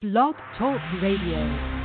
Blog Talk Radio.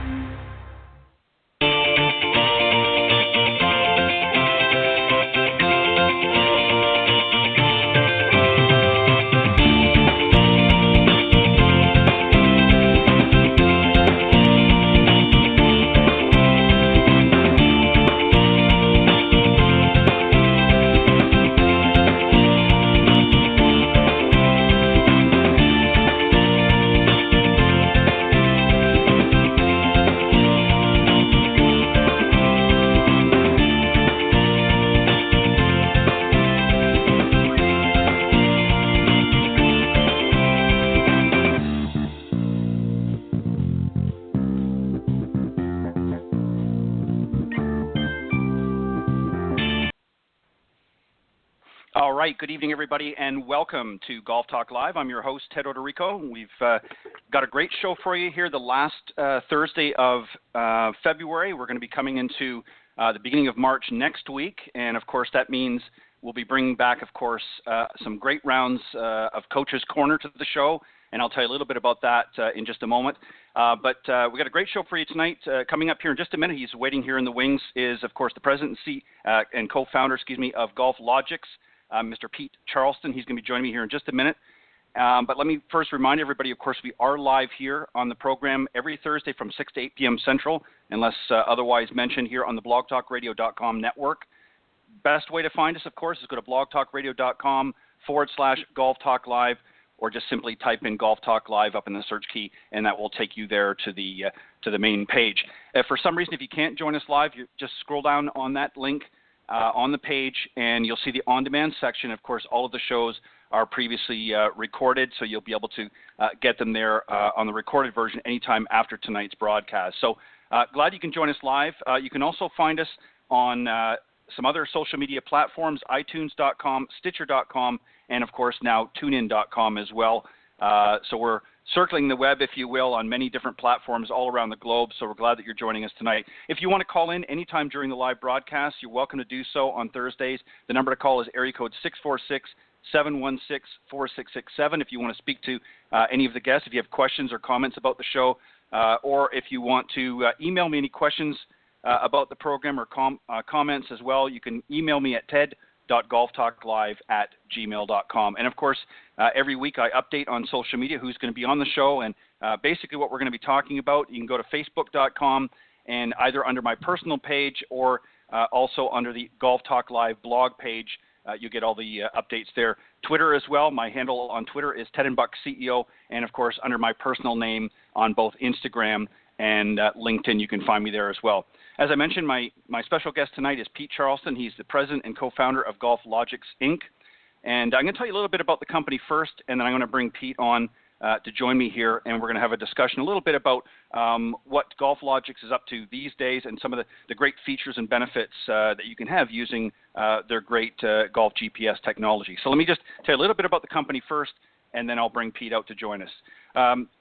All right, good evening, everybody, and welcome to Golf Talk Live. I'm your host, Ted Odorico. We've got a great show for you here the last Thursday of February. We're going to be coming into the beginning of March next week, and of course that means we'll be bringing back, of course, some great rounds of Coach's Corner to the show, and I'll tell you a little bit about that in just a moment. But we've got a great show for you tonight. Coming up here in just a minute, he's waiting here in the wings, is, of course, the president and co-founder, of GolfLogix, Mr. Pete Charleston. He's going to be joining me here in just a minute. But let me first remind everybody, of course, we are live here on the program every Thursday from 6 to 8 p.m. Central, unless otherwise mentioned here on the blogtalkradio.com network. Best way to find us, of course, is go to blogtalkradio.com/Golf Talk Live, or just simply type in Golf Talk Live up in the search key, and that will take you there to the main page. If for some reason, if you can't join us live, you just scroll down on that link on the page, and you'll see the on-demand section. Of course, all of the shows are previously recorded, so you'll be able to get them there on the recorded version anytime after tonight's broadcast. So glad you can join us live. You can also find us on some other social media platforms, iTunes.com, Stitcher.com, and of course now TuneIn.com as well. So we're circling the web, if you will, on many different platforms all around the globe, so we're glad that you're joining us tonight. If you want to call in anytime during the live broadcast, you're welcome to do so on Thursdays. The number to call is area code 646-716-4667 if you want to speak to any of the guests, if you have questions or comments about the show, or if you want to email me any questions about the program or comments as well, you can email me at ted.golftalklive@gmail.com. And of course, every week I update on social media who's going to be on the show and basically what we're going to be talking about. You can go to facebook.com and either under my personal page or also under the Golf Talk Live blog page, you get all the updates there. Twitter as well. My handle on Twitter is TedandBuckCEO, and of course under my personal name on both Instagram and LinkedIn, you can find me there as well. As I mentioned, my special guest tonight is Pete Charleston. He's the president and co-founder of GolfLogix Inc. And I'm going to tell you a little bit about the company first, and then I'm going to bring Pete on to join me here, and we're going to have a discussion a little bit about what GolfLogix is up to these days and some of the great features and benefits that you can have using their great golf GPS technology. So let me just tell you a little bit about the company first, and then I'll bring Pete out to join us.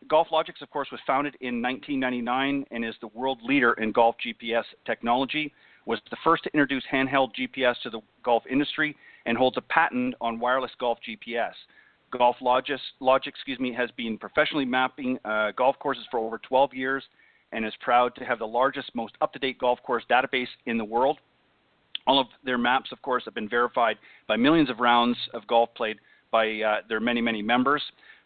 GolfLogix, of course, was founded in 1999 and is the world leader in golf GPS technology, was the first to introduce handheld GPS to the golf industry, and holds a patent on wireless golf GPS. GolfLogix has been professionally mapping golf courses for over 12 years and is proud to have the largest, most up-to-date golf course database in the world. All of their maps, of course, have been verified by millions of rounds of golf played by their many, many members.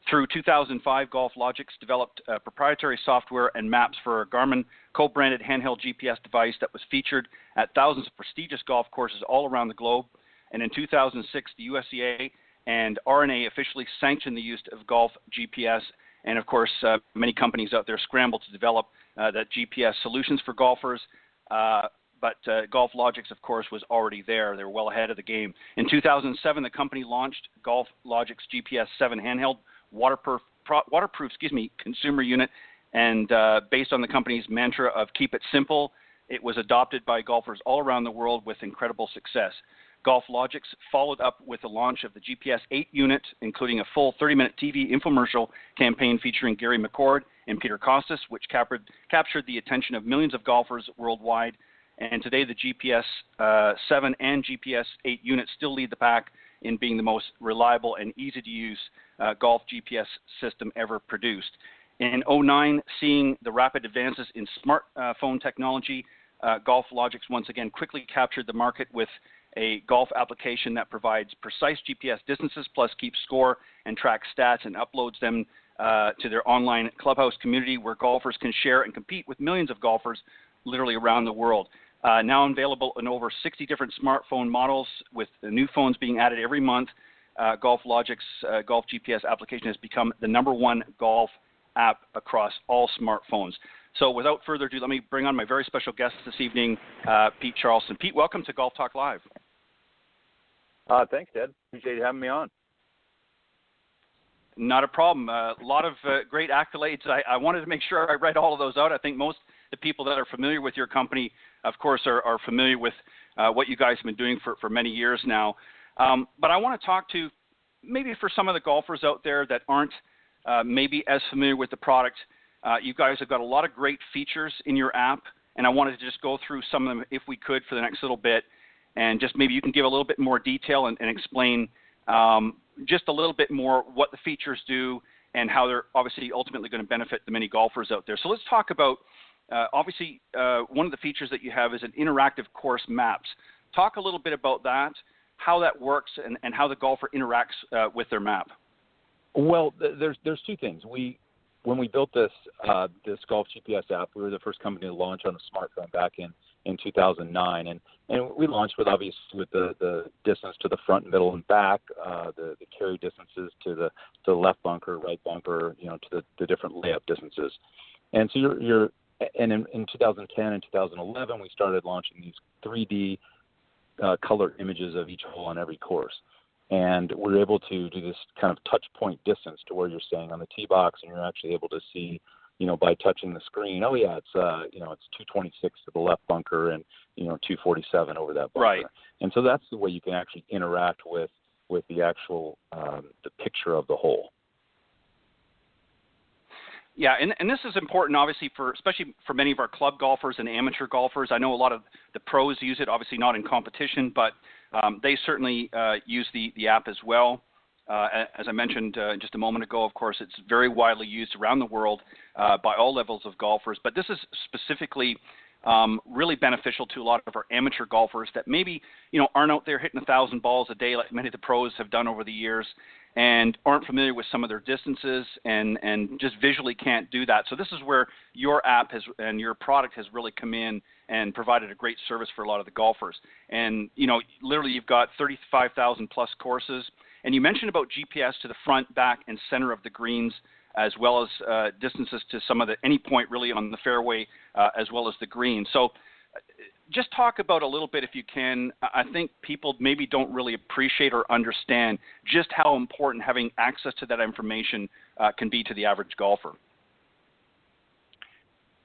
Through 2005, GolfLogix developed proprietary software and maps for a Garmin co-branded handheld GPS device that was featured at thousands of prestigious golf courses all around the globe. And in 2006, the USGA and RNA officially sanctioned the use of golf GPS. And of course, many companies out there scrambled to develop that GPS solutions for golfers. But GolfLogix, of course, was already there. They were well ahead of the game. In 2007, the company launched GolfLogix GPS-7 handheld waterproof consumer unit, and based on the company's mantra of keep it simple, it was adopted by golfers all around the world with incredible success. GolfLogix followed up with the launch of the GPS-8 unit, including a full 30-minute TV infomercial campaign featuring Gary McCord and Peter Costas, which captured the attention of millions of golfers worldwide. And today, the GPS-7 and GPS-8 units still lead the pack in being the most reliable and easy-to-use golf GPS system ever produced. In 2009, seeing the rapid advances in smartphone technology, GolfLogix once again quickly captured the market with a golf application that provides precise GPS distances plus keeps score and tracks stats and uploads them to their online clubhouse community where golfers can share and compete with millions of golfers literally around the world. Now available in over 60 different smartphone models with the new phones being added every month, GolfLogix Golf GPS application has become the #1 golf app across all smartphones. So without further ado, let me bring on my very special guest this evening, Pete Charleston. Pete, welcome to Golf Talk Live. Thanks, Ted. Appreciate you having me on. Not a problem. A lot of great accolades. I wanted to make sure I read all of those out. I think most the people that are familiar with your company, of course, are familiar with what you guys have been doing for many years now. But I want to talk to maybe for some of the golfers out there that aren't maybe as familiar with the product. You guys have got a lot of great features in your app, and I wanted to just go through some of them if we could for the next little bit, and just maybe you can give a little bit more detail and explain just a little bit more what the features do and how they're obviously ultimately going to benefit the many golfers out there. So let's talk about, obviously, one of the features that you have is an interactive course maps. Talk a little bit about that, how that works, and how the golfer interacts with their map. Well, there's two things. When we built this Golf GPS app, we were the first company to launch on a smartphone back in 2009, and we launched with the distance to the front, middle, and back, the carry distances to the left bunker, right bunker, to the different layup distances. And so in 2010 and 2011, we started launching these 3D color images of each hole on every course. And we're able to do this kind of touch point distance to where you're staying on the tee box, and you're actually able to see, by touching the screen, oh yeah, it's 226 to the left bunker and 247 over that bunker. Right. And so that's the way you can actually interact with the actual the picture of the hole. Yeah, and this is important, obviously, especially for many of our club golfers and amateur golfers. I know a lot of the pros use it, obviously not in competition, but they certainly use the app as well. As I mentioned just a moment ago, of course, it's very widely used around the world by all levels of golfers. But this is specifically really beneficial to a lot of our amateur golfers that maybe aren't out there hitting 1,000 balls a day like many of the pros have done over the years, and aren't familiar with some of their distances and just visually can't do that. So this is where your app and your product has really come in and provided a great service for a lot of the golfers. And, literally you've got 35,000 plus courses. And you mentioned about GPS to the front, back, and center of the greens, as well as distances to any point really on the fairway, as well as the green. So just talk about a little bit, if you can. I think people maybe don't really appreciate or understand just how important having access to that information can be to the average golfer.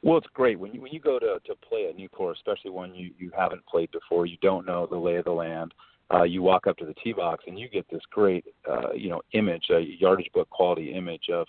Well, it's great. When you go to play a new course, especially one you haven't played before, you don't know the lay of the land, you walk up to the tee box and you get this great, image, a yardage book quality image of,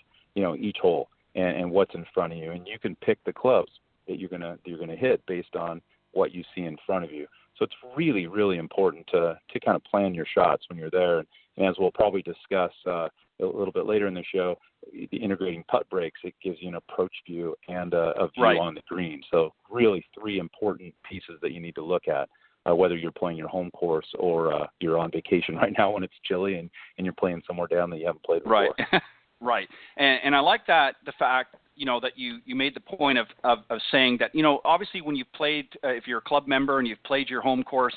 each hole and what's in front of you. And you can pick the clubs that you're gonna hit based on what you see in front of you. So it's really, really important to kind of plan your shots when you're there. And as we'll probably discuss a little bit later in the show, the integrating putt breaks, it gives you an approach view and a view right on the green. So really three important pieces that you need to look at, whether you're playing your home course or you're on vacation right now when it's chilly and you're playing somewhere down that you haven't played before. Right. Right. And I like that, the fact, that you made the point of saying that, obviously when you've played, if you're a club member and you've played your home course,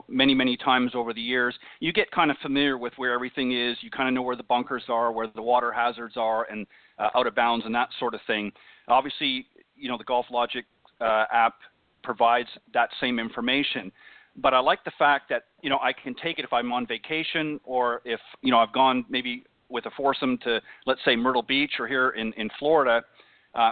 many, many times over the years, you get kind of familiar with where everything is. You kind of know where the bunkers are, where the water hazards are, and out of bounds and that sort of thing. Obviously, the GolfLogix app provides that same information. But I like the fact that, I can take it if I'm on vacation or if, I've gone maybe with a foursome to, let's say, Myrtle Beach or here in Florida,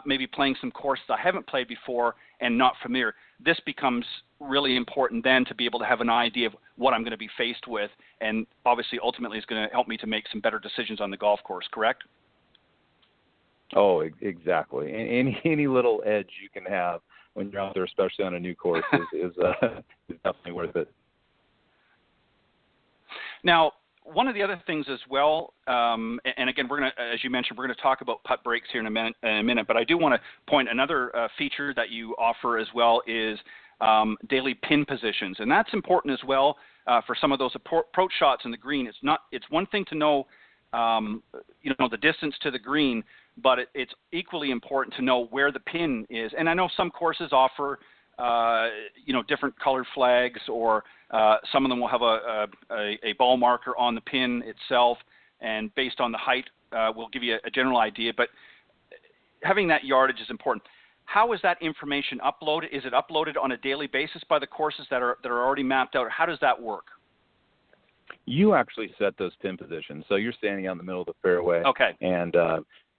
maybe playing some courses I haven't played before and not familiar. This becomes really important then to be able to have an idea of what I'm going to be faced with, and obviously ultimately is going to help me to make some better decisions on the golf course, correct? Oh, exactly. Any little edge you can have when you're out there, especially on a new course, is definitely worth it. Now, one of the other things as well, and again, we're going to, as you mentioned, we're going to talk about putt breaks here in a minute, but I do want to point another feature that you offer as well is daily pin positions, and that's important as well for some of those approach shots in the green. It's one thing to know, the distance to the green, but it's equally important to know where the pin is. And I know some courses offer, different colored flags, or some of them will have a ball marker on the pin itself, and based on the height, will give you a general idea. But having that yardage is important. How is that information uploaded? Is it uploaded on a daily basis by the courses that are already mapped out, or how does that work? You actually set those pin positions. So you're standing out in the middle of the fairway. Okay. And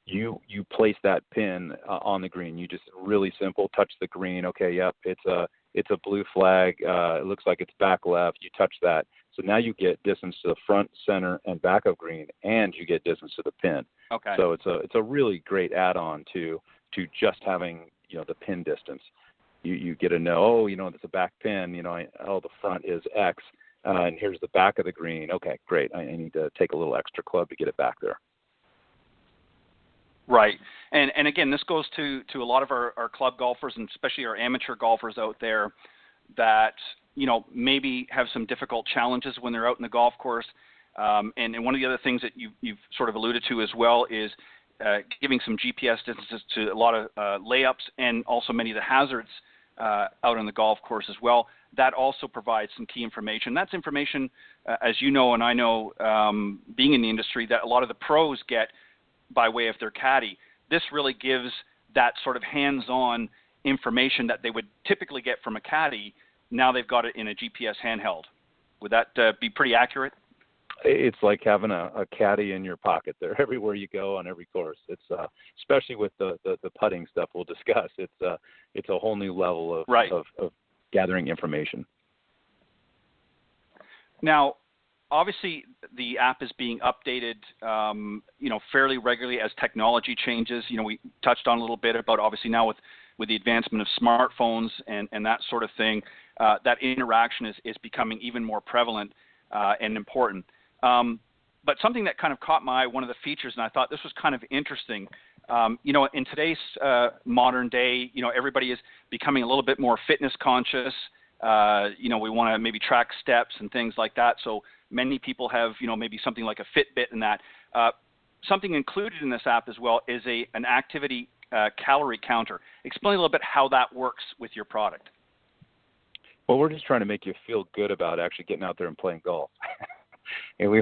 you place that pin on the green. You just really simple touch the green. Okay, yep, it's a blue flag. It looks like it's back left. You touch that. So now you get distance to the front, center, and back of green, and you get distance to the pin. Okay. So it's a really great add-on to just having the pin distance. You get to know, it's a back pin. The front is X, and here's the back of the green. Okay, great. I need to take a little extra club to get it back there. Right. And again, this goes to a lot of our club golfers, and especially our amateur golfers out there that, maybe have some difficult challenges when they're out in the golf course. And one of the other things that you've sort of alluded to as well is giving some GPS distances to a lot of layups, and also many of the hazards out on the golf course as well. That also provides some key information. That's information, as you know and I know, being in the industry, that a lot of the pros get by way of their caddy. This really gives that sort of hands-on information that they would typically get from a caddy. Now they've got it in a GPS handheld. Would that be pretty accurate? It's like having a caddy in your pocket there everywhere you go on every course. It's especially with the putting stuff we'll discuss. It's a whole new level of gathering information. Now, obviously, the app is being updated, fairly regularly as technology changes. We touched on a little bit about, obviously, now with the advancement of smartphones and that sort of thing, that interaction is becoming even more prevalent and important. But something that kind of caught my eye, one of the features, and I thought this was kind of interesting, in today's modern day, everybody is becoming a little bit more fitness conscious. We want to maybe track steps and things like that. So many people have, maybe something like a Fitbit and that. Something included in this app as well is an activity calorie counter. Explain a little bit how that works with your product. Well, we're just trying to make you feel good about actually getting out there and playing golf. And we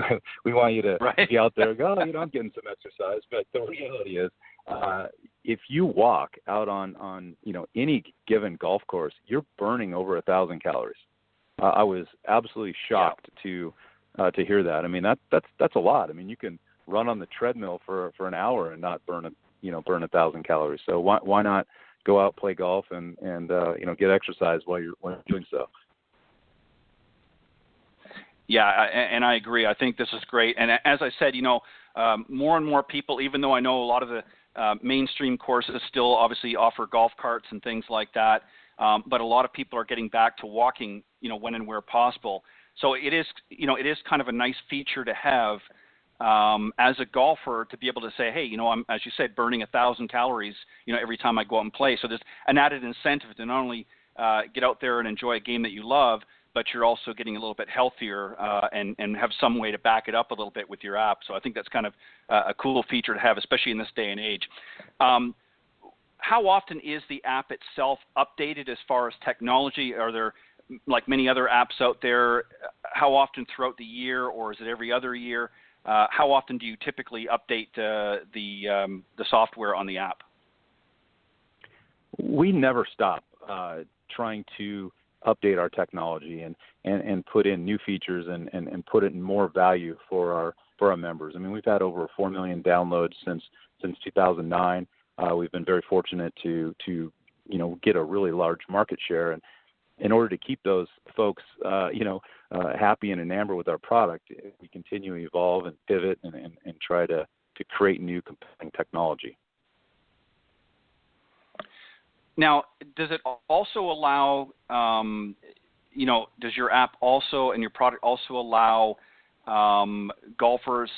want you to be out there and go, I'm getting some exercise. But the reality is, if you walk out on any given golf course, you're burning over 1,000 calories. I was absolutely shocked to hear that. I mean, that's a lot. I mean, you can run on the treadmill for an hour and not burn 1,000 calories. So why not go out, play golf, and get exercise while you're doing so. Yeah, and I agree. I think this is great. And as I said, more and more people, even though I know a lot of the mainstream courses still obviously offer golf carts and things like that, but a lot of people are getting back to walking, when and where possible. So it is kind of a nice feature to have as a golfer, to be able to say, hey, I'm, as you said, burning 1,000 calories, every time I go out and play. So there's an added incentive to not only get out there and enjoy a game that you love, but you're also getting a little bit healthier and have some way to back it up a little bit with your app. So I think that's kind of a cool feature to have, especially in this day and age. How often is the app itself updated as far as technology? Are there, like many other apps out there, how often throughout the year, or is it every other year? How often do you typically update the software on the app? We never stop trying to update our technology and put in new features and put it in more value for our members. I mean, we've had over 4 million downloads since 2009. We've been very fortunate to get a really large market share, and in order to keep those folks happy and enamored with our product, we continue to evolve and pivot and try to create new compelling technology. Now, does it also allow, does your app also and your product also allow golfers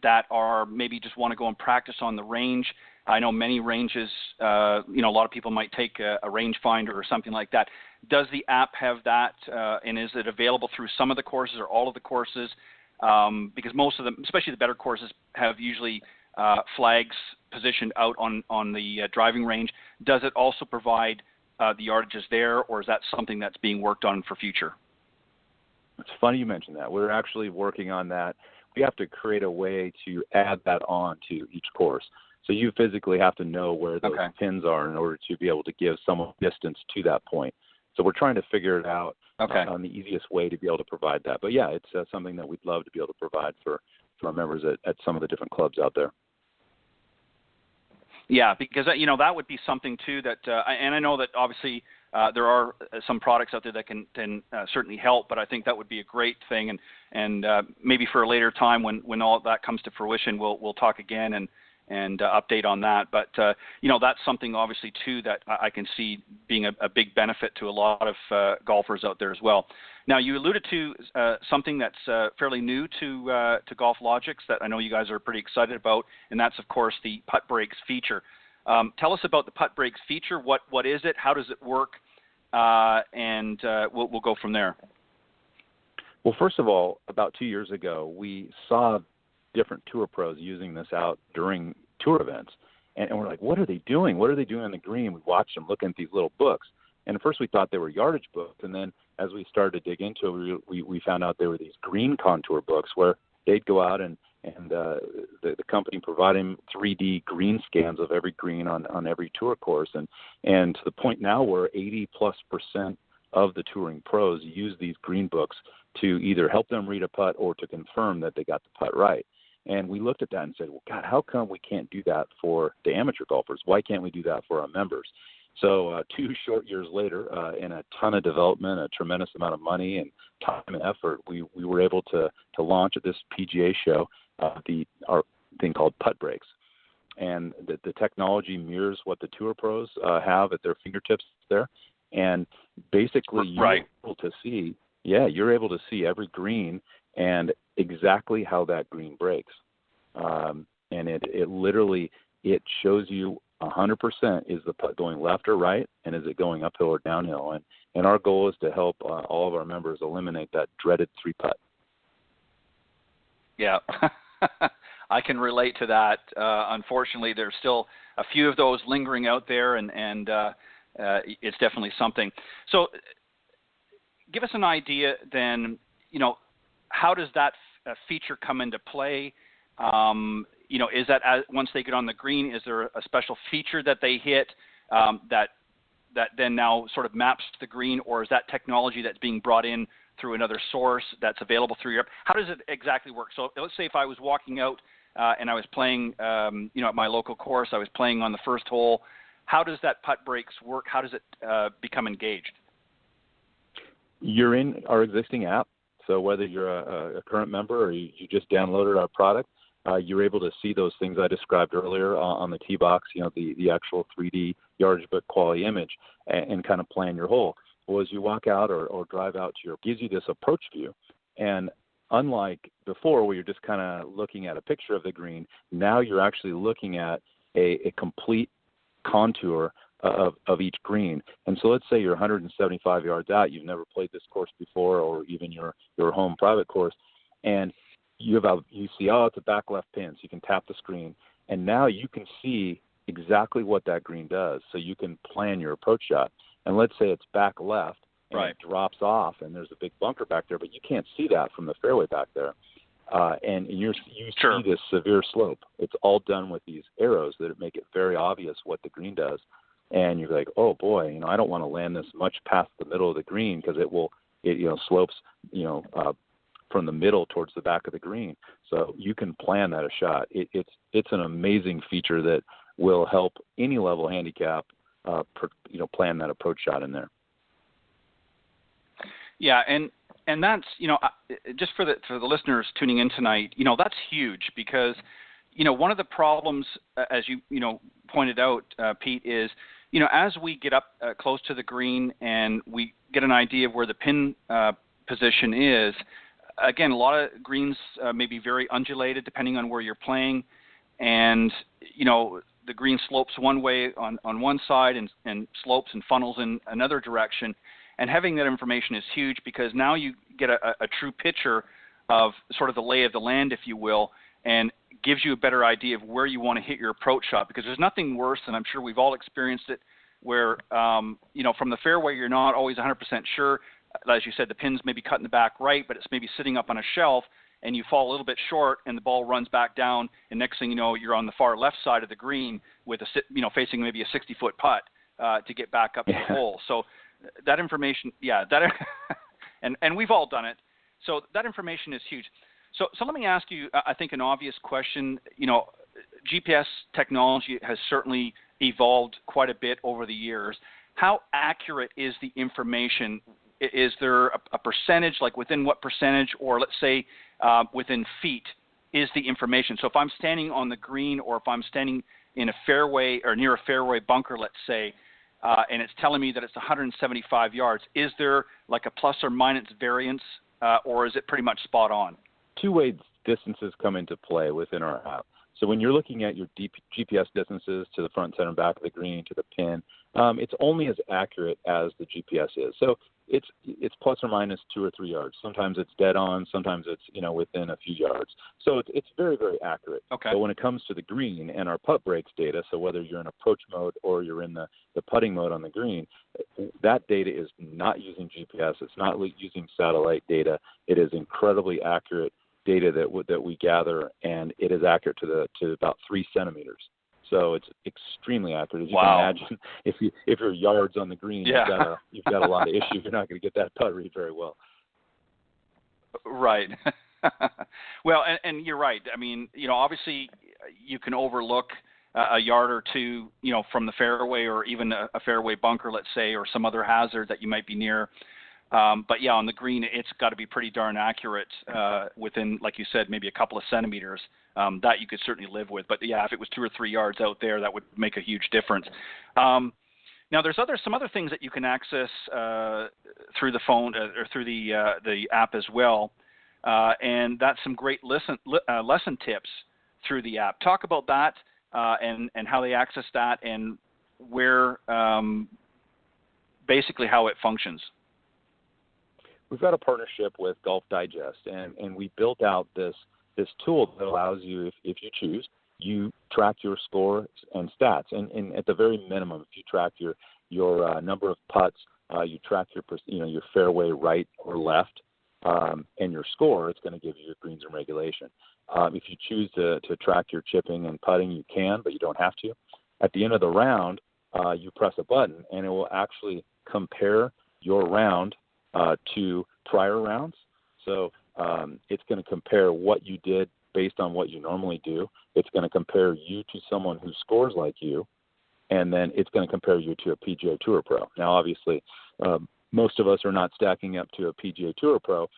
that are maybe just want to go and practice on the range? I know many ranges, a lot of people might take a rangefinder or something like that. Does the app have that, and is it available through some of the courses or all of the courses? Because most of them, especially the better courses, have usually flags positioned out on the driving range. Does it also provide the yardages there, or is that something that's being worked on for future? It's funny you mentioned that. We're actually working on that. We have to create a way to add that on to each course. So you physically have to know where those pins are in order to be able to give some distance to that point. So we're trying to figure it out on the easiest way to be able to provide that. But yeah, it's something that we'd love to be able to provide for our members at some of the different clubs out there. Yeah, because that would be something too that, and I know that obviously there are some products out there that can certainly help, but I think that would be a great thing, and maybe for a later time when all of that comes to fruition, we'll talk again and update on that. But that's something obviously too that I can see being a big benefit to a lot of golfers out there as well. Now, you alluded to something that's fairly new to GolfLogix that I know you guys are pretty excited about, and that's of course the putt brakes feature. Tell us about the putt brakes feature. What is it? How does it work? And we'll go from there. Well, first of all, about 2 years ago, we saw different tour pros using this out during tour events. And we're like, what are they doing? What are they doing on the green? We watched them looking at these little books. And at first we thought they were yardage books. And then as we started to dig into it, we found out they were these green contour books where they'd go out and the company provided them 3D green scans of every green on every tour course. And to the point now where 80+% of the touring pros use these green books to either help them read a putt or to confirm that they got the putt right. And we looked at that and said, well, God, how come we can't do that for the amateur golfers? Why can't we do that for our members? So 2 short years later, in a ton of development, a tremendous amount of money and time and effort, we were able to launch at this PGA show our thing called putt brakes. And the technology mirrors what the tour pros have at their fingertips there. And basically you're able to see, you're able to see every green and exactly how that green breaks. And it literally, it shows you 100% is the putt going left or right, and is it going uphill or downhill? And our goal is to help all of our members eliminate that dreaded 3-putt. Yeah, I can relate to that. Unfortunately, there's still a few of those lingering out there, and it's definitely something. So give us an idea then, how does that feature come into play? Is that once they get on the green, is there a special feature that they hit that then now sort of maps to the green, or is that technology that's being brought in through another source that's available through your app? How does it exactly work? So let's say if I was walking out and I was playing, at my local course, I was playing on the first hole. How does that putt brakes work? How does it become engaged? You're in our existing app. So whether you're a current member or you just downloaded our product, you're able to see those things I described earlier on the tee box, the actual 3D yardage book quality image, and kind of plan your hole. Well, as you walk out or drive out gives you this approach view. And unlike before where you're just kind of looking at a picture of the green, now you're actually looking at a complete contour of each green. And so let's say you're 175 yards out, you've never played this course before, or even your home private course, and you see, it's a back left pin, so you can tap the screen, and now you can see exactly what that green does, so you can plan your approach shot. And let's say it's back left, and it drops off, and there's a big bunker back there, but you can't see that from the fairway back there. And you see this severe slope. It's all done with these arrows that make it very obvious what the green does. And you're like, oh boy, I don't want to land this much past the middle of the green because it slopes, from the middle towards the back of the green. So you can plan that a shot. It's an amazing feature that will help any level handicap, plan that approach shot in there. Yeah, and that's just for the listeners tuning in tonight, that's huge because one of the problems, as you pointed out, Pete, is as we get up close to the green and we get an idea of where the pin position is, again, a lot of greens may be very undulated depending on where you're playing, and the green slopes one way on one side and slopes and funnels in another direction. And having that information is huge because now you get a true picture of sort of the lay of the land, if you will, and gives you a better idea of where you want to hit your approach shot, because there's nothing worse, and I'm sure we've all experienced it, where, from the fairway you're not always 100% sure. As you said, the pin's maybe cut in the back right, but it's maybe sitting up on a shelf, and you fall a little bit short, and the ball runs back down, and next thing you know, you're on the far left side of the green with facing maybe a 60-foot putt to get back up to the hole. So that information, and we've all done it. So that information is huge. So let me ask you, I think, an obvious question. GPS technology has certainly evolved quite a bit over the years. How accurate is the information? Is there a percentage, like within what percentage, or let's say within feet, is the information? So if I'm standing on the green, or if I'm standing in a fairway or near a fairway bunker, let's say, and it's telling me that it's 175 yards, is there like a plus or minus variance, or is it pretty much spot on? Two-way distances come into play within our app. So when you're looking at your GPS distances to the front, center, and back of the green, to the pin, it's only as accurate as the GPS is. So it's plus or minus 2 or 3 yards. Sometimes it's dead on. Sometimes it's within a few yards. So it's very, very accurate. Okay. But when it comes to the green and our putt breaks data, so whether you're in approach mode or you're in the putting mode on the green, that data is not using GPS. It's not using satellite data. It is incredibly accurate data that we gather, and it is accurate to about 3 centimeters. So it's extremely accurate. As you can imagine, if you're yards on the green, you've got a lot of issues. You're not going to get that putt read very well. Right. Well, and you're right. I mean, obviously you can overlook a yard or two, from the fairway, or even a fairway bunker, let's say, or some other hazard that you might be near. But on the green, it's got to be pretty darn accurate within, like you said, maybe a couple of centimeters. That you could certainly live with. But if it was 2 or 3 yards out there, that would make a huge difference. Now, there's some other things that you can access through the phone or through the app as well, and that's some great lesson tips through the app. Talk about that and how they access that, and where basically how it functions. We've got a partnership with Golf Digest, and we built out this tool that allows you, if you choose, you track your score and stats. And at the very minimum, if you track your number of putts, you track your fairway right or left, and your score, it's going to give you your greens in regulation. If you choose to track your chipping and putting, you can, but you don't have to. At the end of the round, you press a button, and it will actually compare your round to prior rounds. So it's going to compare what you did based on what you normally do. It's going to compare you to someone who scores like you, and then it's going to compare you to a PGA Tour pro. Now, obviously, most of us are not stacking up to a PGA Tour pro,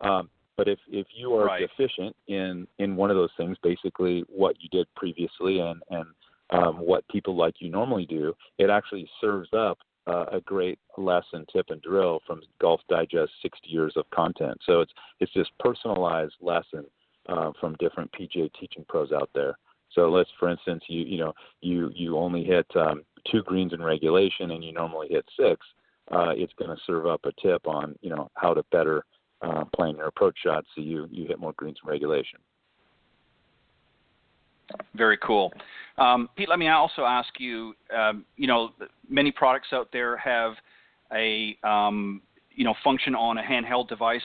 but if you are deficient in one of those things, basically what you did previously and what people like you normally do, it actually serves up a great lesson, tip, and drill from Golf Digest 60 years of content. So it's this personalized lesson from different PGA teaching pros out there. So let's, for instance, you only hit 2 greens in regulation and you normally hit 6. It's going to serve up a tip on how to better plan your approach shots so you hit more greens in regulation. Very cool. Pete, let me also ask you, many products out there have a, function on a handheld device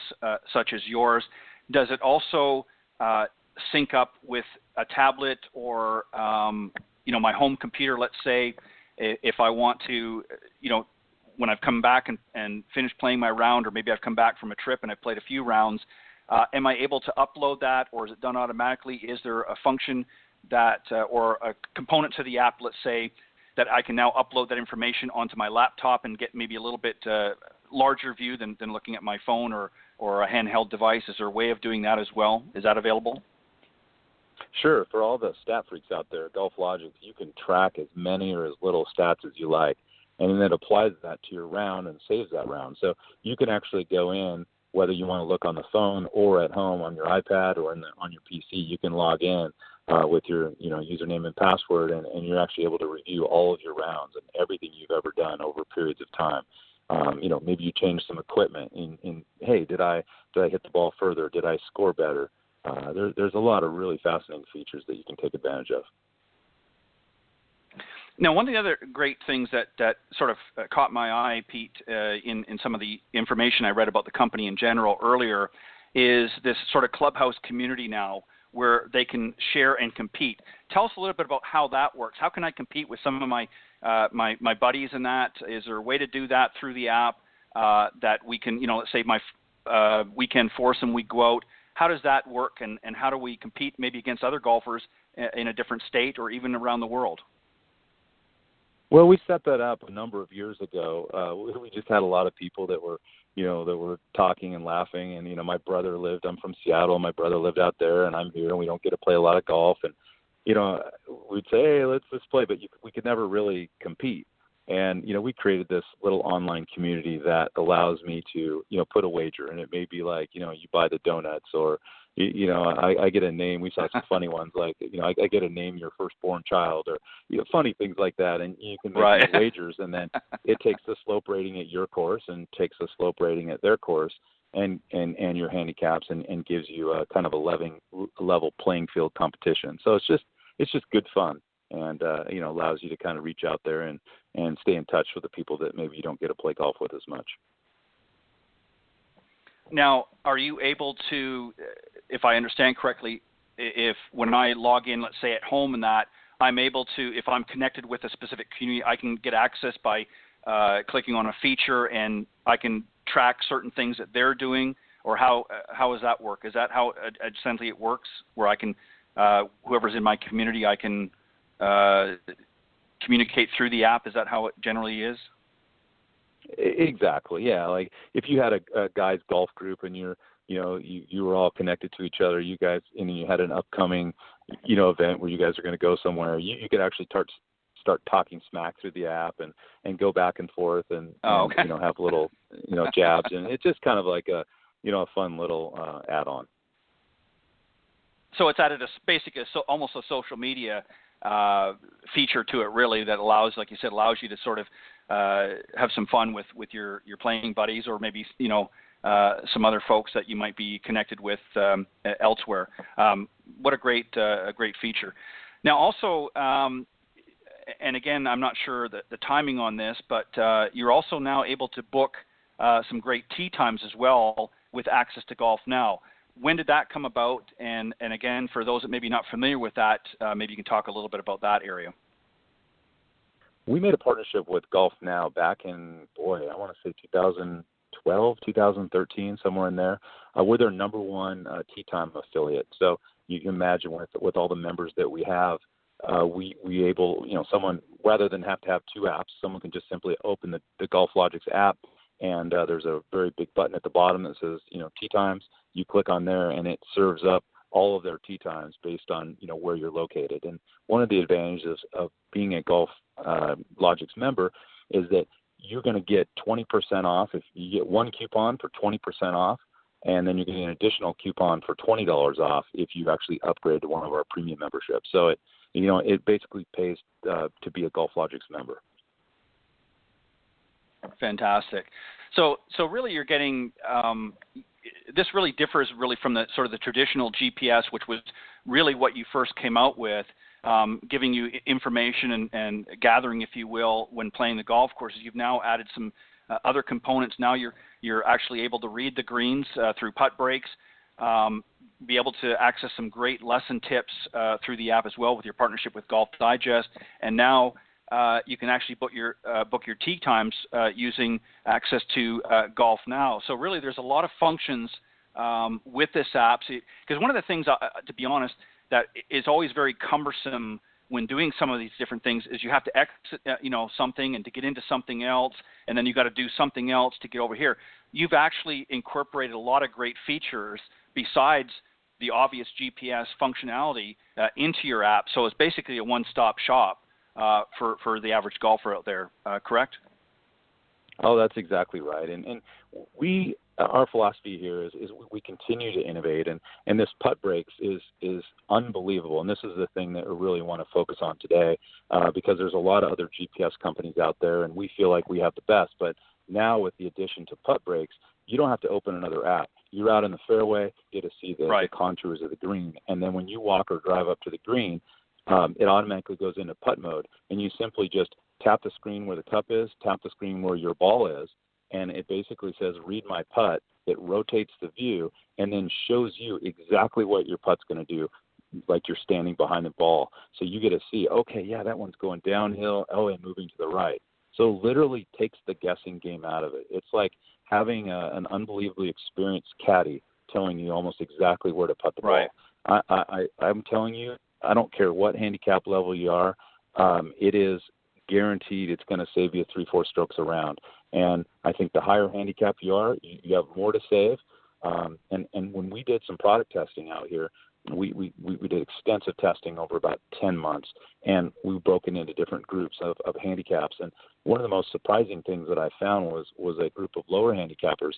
such as yours. Does it also sync up with a tablet or, my home computer, let's say, if I want to, when I've come back and finished playing my round, or maybe I've come back from a trip and I've played a few rounds, am I able to upload that, or is it done automatically? Is there a function that or a component to the app, let's say, that I can now upload that information onto my laptop and get maybe a little bit larger view than looking at my phone or a handheld device? Is there a way of doing that as well? Is that available? Sure. For all the stat freaks out there, GolfLogix, you can track as many or as little stats as you like, and then it applies that to your round and saves that round. So you can actually go in whether you want to look on the phone or at home on your iPad or on your PC, you can log in with your username and password, and you're actually able to review all of your rounds and everything you've ever done over periods of time. Maybe you changed some equipment in hey, did I hit the ball further? Did I score better? There's a lot of really fascinating features that you can take advantage of. Now, one of the other great things that sort of caught my eye, Pete, in some of the information I read about the company in general earlier, is this sort of clubhouse community now where they can share and compete. Tell us a little bit about how that works. How can I compete with some of my my buddies in that? Is there a way to do that through the app that we can, let's say my weekend foursome, we go out. How does that work, and how do we compete maybe against other golfers in a different state or even around the world? Well, we set that up a number of years ago. We just had a lot of people that were talking and laughing. And, I'm from Seattle. My brother lived out there, and I'm here, and we don't get to play a lot of golf. And, we'd say, hey, let's play, but we could never really compete. And, we created this little online community that allows me to, put a wager. And it may be like, you buy the donuts, or, I get a name. We saw some funny ones like, I get a name your firstborn child, or, funny things like that. And you can make wagers, and then it takes the slope rating at your course and takes the slope rating at their course and your handicaps and gives you a kind of a level playing field competition. So it's just good fun. And, allows you to kind of reach out there and stay in touch with the people that maybe you don't get to play golf with as much. Now, are you able to, if I understand correctly, if when I log in, let's say at home and that, I'm able to, if I'm connected with a specific community, I can get access by clicking on a feature, and I can track certain things that they're doing, or how does that work? Is that how essentially it works, where I can, whoever's in my community, I can communicate through the app? Is that how it generally is? Exactly. Yeah. Like if you had a guys golf group and you were all connected to each other, you guys, and you had an upcoming, event where you guys are going to go somewhere, you could actually start talking smack through the app and go back and forth and have little, jabs. And it's just kind of like a fun little add-on. So it's added almost a social media feature to it, really, that allows, like you said, you to sort of have some fun with your playing buddies, or maybe some other folks that you might be connected with elsewhere. What a great feature. Now, also, and again, I'm not sure the timing on this, but you're also now able to book some great tee times as well with access to Golf Now. When did that come about? And again, for those that may be not familiar with that, maybe you can talk a little bit about that area. We made a partnership with Golf Now back in, I want to say 2012, 2013, somewhere in there. We're their number one tee time affiliate. So you can imagine with all the members that we have, we able, someone, rather than have to have two apps, someone can just simply open the GolfLogix app, and there's a very big button at the bottom that says, tee times. You click on there, and it serves up all of their tee times based on, where you're located. And one of the advantages of being a GolfLogix member is that you're going to get 20% off. If you get one coupon for 20% off, and then you're getting an additional coupon for $20 off if you actually upgrade to one of our premium memberships. So it basically pays to be a GolfLogix member. Fantastic. So really, you're getting this really differs really from the sort of the traditional GPS, which was really what you first came out with, giving you information and gathering, if you will, when playing the golf courses. You've now added some other components. Now you're actually able to read the greens through putt breaks, be able to access some great lesson tips through the app as well with your partnership with Golf Digest, and now you can actually book your tee times using access to Golf Now. So really, there's a lot of functions with this app. Because one of the things, to be honest, that is always very cumbersome when doing some of these different things is you have to exit, something and to get into something else, and then you got to do something else to get over here. You've actually incorporated a lot of great features besides the obvious GPS functionality into your app. So it's basically a one-stop shop for the average golfer out there, correct? Oh, that's exactly right. And our philosophy here is we continue to innovate, and this putt breaks is unbelievable. And this is the thing that we really want to focus on today, because there's a lot of other GPS companies out there, and we feel like we have the best. But now with the addition to putt breaks, you don't have to open another app. You're out in the fairway, you get to see the contours of the green, and then when you walk or drive up to the green, it automatically goes into putt mode, and you simply just tap the screen where the cup is, tap the screen where your ball is, and it basically says, read my putt. It rotates the view and then shows you exactly what your putt's going to do, like you're standing behind the ball. So you get to see, okay, yeah, that one's going downhill, and moving to the right. So literally takes the guessing game out of it. It's like having an unbelievably experienced caddy telling you almost exactly where to putt the ball. I'm telling you, I don't care what handicap level you are, it is guaranteed it's going to save you 3-4 strokes around. And I think the higher handicap you are, you have more to save. And when we did some product testing out here, we did extensive testing over about 10 months, and we broke it into different groups of handicaps. And one of the most surprising things that I found was a group of lower handicappers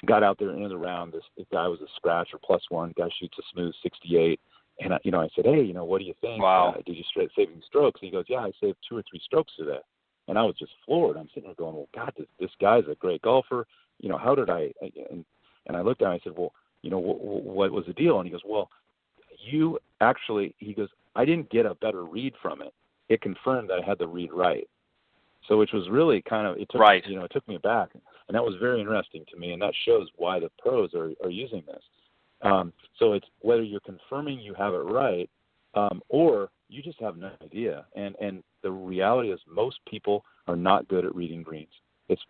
got out there into the round. This guy was a scratch or +1. Guy shoots a smooth 68. And I said, hey, what do you think? Wow. Did you saving strokes? And he goes, yeah, I saved 2 or 3 strokes today. And I was just floored. I'm sitting there going, well, God, this guy's a great golfer. How did I? And I looked at him and I said, well, what was the deal? And he goes, well, he goes, I didn't get a better read from it. It confirmed that I had the read right. So which was really it took me aback. And that was very interesting to me. And that shows why the pros are using this. So it's whether you're confirming you have it right, or you just have no idea. And the reality is most people are not good at reading greens.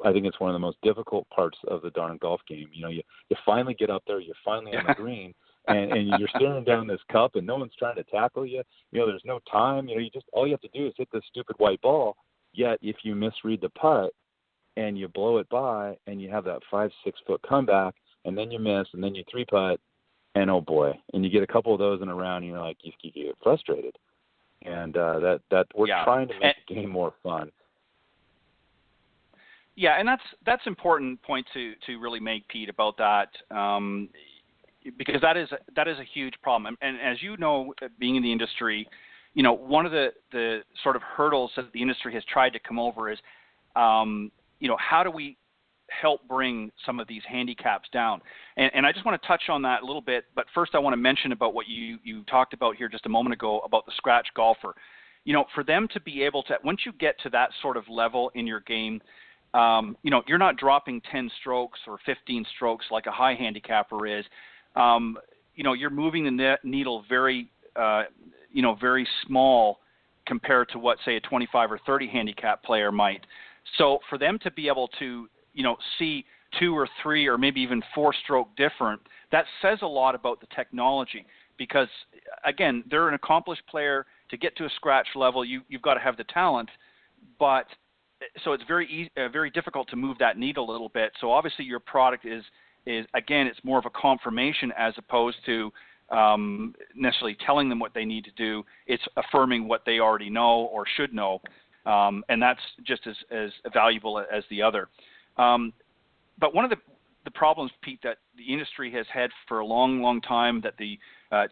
I think it's one of the most difficult parts of the darn golf game. You finally get up there, you're finally on the green, and you're staring down this cup, and no one's trying to tackle you. There's no time. All you have to do is hit this stupid white ball. Yet if you misread the putt and you blow it by, and you have that 5-6 foot comeback, and then you miss, and then you 3-putt. And oh boy, and you get a couple of those in a round, and you're like, you get frustrated. And that we're trying to make the game more fun. Yeah, and that's important point to really make, Pete, about that, because that is a huge problem. And as you know, being in the industry, one of the sort of hurdles that the industry has tried to come over is, how do we help bring some of these handicaps down? And I just want to touch on that a little bit, but first I want to mention about what you talked about here just a moment ago about the scratch golfer. For them to be able to, once you get to that sort of level in your game, you're not dropping 10 strokes or 15 strokes like a high handicapper is. You're moving the needle very, very small compared to what, say, a 25 or 30 handicap player might. So for them to be able to see 2 or 3 or maybe even 4 stroke different, that says a lot about the technology, because again, they're an accomplished player. To get to a scratch level, you've got to have the talent, but so it's very difficult to move that needle a little bit. So obviously your product is again, it's more of a confirmation as opposed to necessarily telling them what they need to do. It's affirming what they already know or should know, and that's just as valuable as the other. But one of the problems, Pete, that the industry has had for a long, long time, that the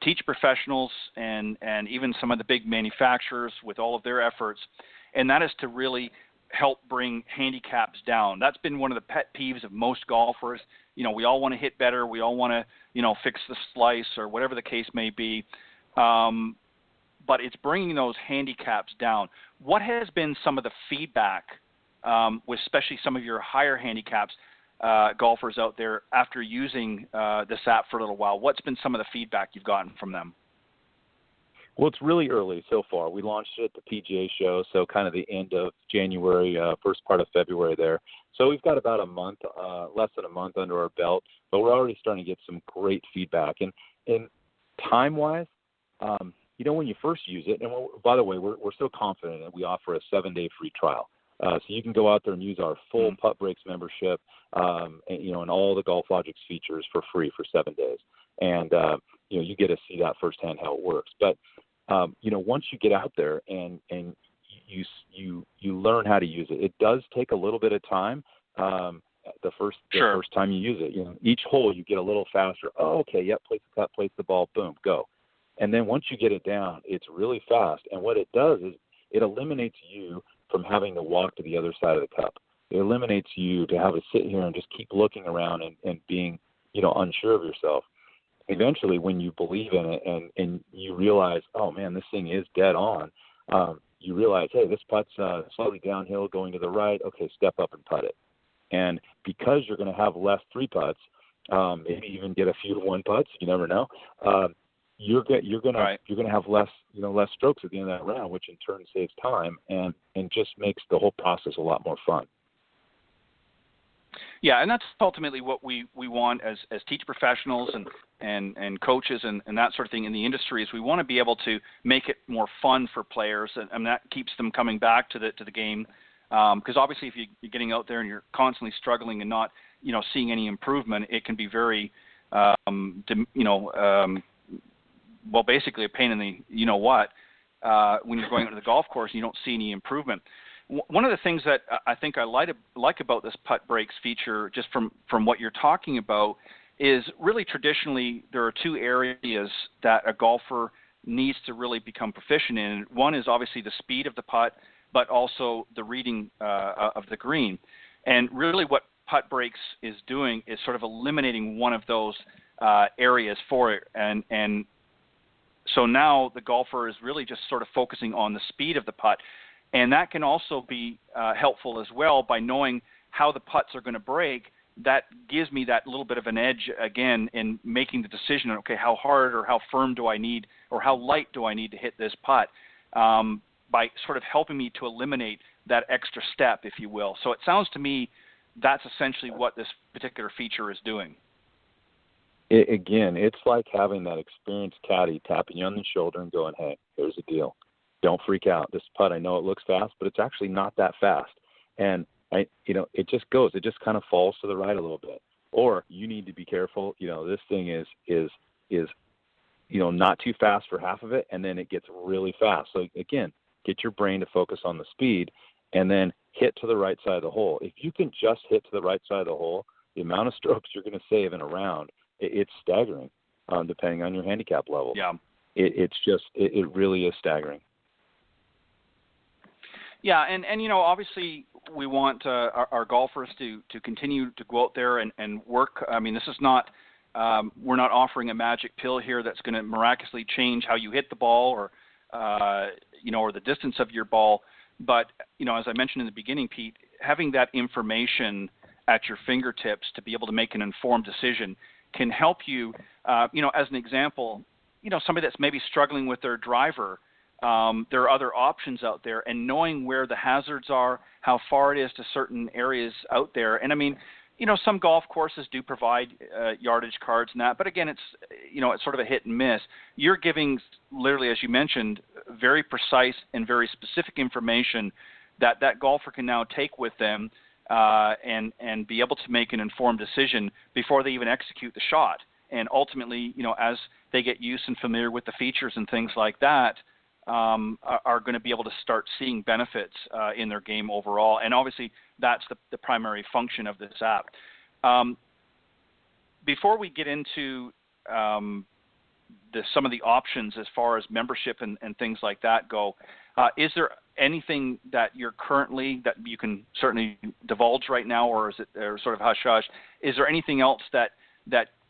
teach professionals and even some of the big manufacturers with all of their efforts, and that is to really help bring handicaps down. That's been one of the pet peeves of most golfers. We all want to hit better. We all want to, fix the slice or whatever the case may be. But it's bringing those handicaps down. What has been some of the feedback with especially some of your higher handicaps golfers out there after using this app for a little while? What's been some of the feedback you've gotten from them? Well, it's really early so far. We launched it at the PGA show, so kind of the end of January, first part of February there. So we've got about a month, less than a month under our belt, but we're already starting to get some great feedback. And time-wise, when you first use it, and by the way, we're so confident that we offer a 7-day free trial. So you can go out there and use our full Putt Breaks membership, and all the GolfLogix features for free for 7 days. And, you get to see that firsthand how it works. But, once you get out there and you learn how to use it, it does take a little bit of time, The first Sure. first time you use it. You know, each hole you get a little faster. Oh, okay, yep, place the cut, place the ball, boom, go. And then once you get it down, it's really fast. And what it does is it eliminates you from having to walk to the other side of the cup. It eliminates you to have to sit here and just keep looking around and being, unsure of yourself. Eventually, when you believe in it and you realize, oh man, this thing is dead on, you realize, hey, this putt's slightly downhill going to the right. Okay, step up and putt it. And because you're going to have less 3 putts, maybe even get a few 1 putts, you never know. You're going to have less strokes at the end of that round, which in turn saves time and just makes the whole process a lot more fun. Yeah, and that's ultimately what we want as teacher professionals and coaches and that sort of thing in the industry is we want to be able to make it more fun for players, and that keeps them coming back to the game. Because obviously, if you're getting out there and you're constantly struggling and not seeing any improvement, it can be very basically a pain in the when you're going out to the golf course and you don't see any improvement. One of the things that I think I like about this putt breaks feature, just from what you're talking about, is really traditionally there are 2 areas that a golfer needs to really become proficient in. One is obviously the speed of the putt, but also the reading of the green. And really what putt breaks is doing is sort of eliminating one of those areas for it. And so now the golfer is really just sort of focusing on the speed of the putt. And that can also be helpful as well by knowing how the putts are going to break. That gives me that little bit of an edge, again, in making the decision, okay, how hard or how firm do I need or how light do I need to hit this putt, by sort of helping me to eliminate that extra step, if you will. So it sounds to me that's essentially what this particular feature is doing. Again, it's like having that experienced caddy tapping you on the shoulder and going, hey, here's the deal. Don't freak out. This putt, I know it looks fast, but it's actually not that fast. And it just goes. It just kind of falls to the right a little bit. Or you need to be careful. This thing is not too fast for half of it, and then it gets really fast. So again, get your brain to focus on the speed, and then hit to the right side of the hole. If you can just hit to the right side of the hole, the amount of strokes you're going to save in a round, it's staggering, depending on your handicap level. Yeah. It really is staggering. Yeah, and obviously we want our golfers to continue to go out there and work. I mean, this is not we're not offering a magic pill here that's going to miraculously change how you hit the ball or the distance of your ball. But as I mentioned in the beginning, Pete, having that information at your fingertips to be able to make an informed decision can help you. As an example, somebody that's maybe struggling with their driver. There are other options out there, and knowing where the hazards are, how far it is to certain areas out there. And I mean, some golf courses do provide yardage cards and that, but again, it's sort of a hit and miss. You're giving, literally, as you mentioned, very precise and very specific information that golfer can now take with them and be able to make an informed decision before they even execute the shot. And ultimately, as they get used and familiar with the features and things like that, are going to be able to start seeing benefits in their game overall. And obviously, that's the primary function of this app. Before we get into some of the options as far as membership and things like that go, is there anything that you're currently, that you can certainly divulge right now, or is it sort of hush-hush? Is there anything else that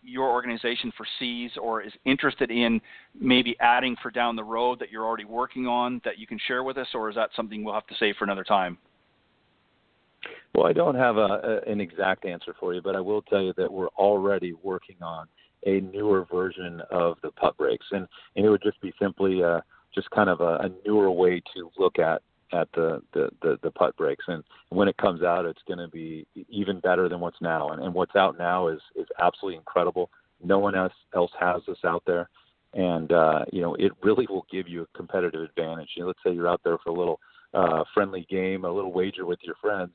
your organization foresees or is interested in maybe adding for down the road that you're already working on that you can share with us, or is that something we'll have to save for another time? Well, I don't have an exact answer for you, but I will tell you that we're already working on a newer version of the putt breaks, and it would just be simply just kind of a newer way to look at the putt breaks. And when it comes out, it's going to be even better than what's now. And what's out now is absolutely incredible. No one else has this out there. And, it really will give you a competitive advantage. Let's say you're out there for a little friendly game, a little wager with your friends,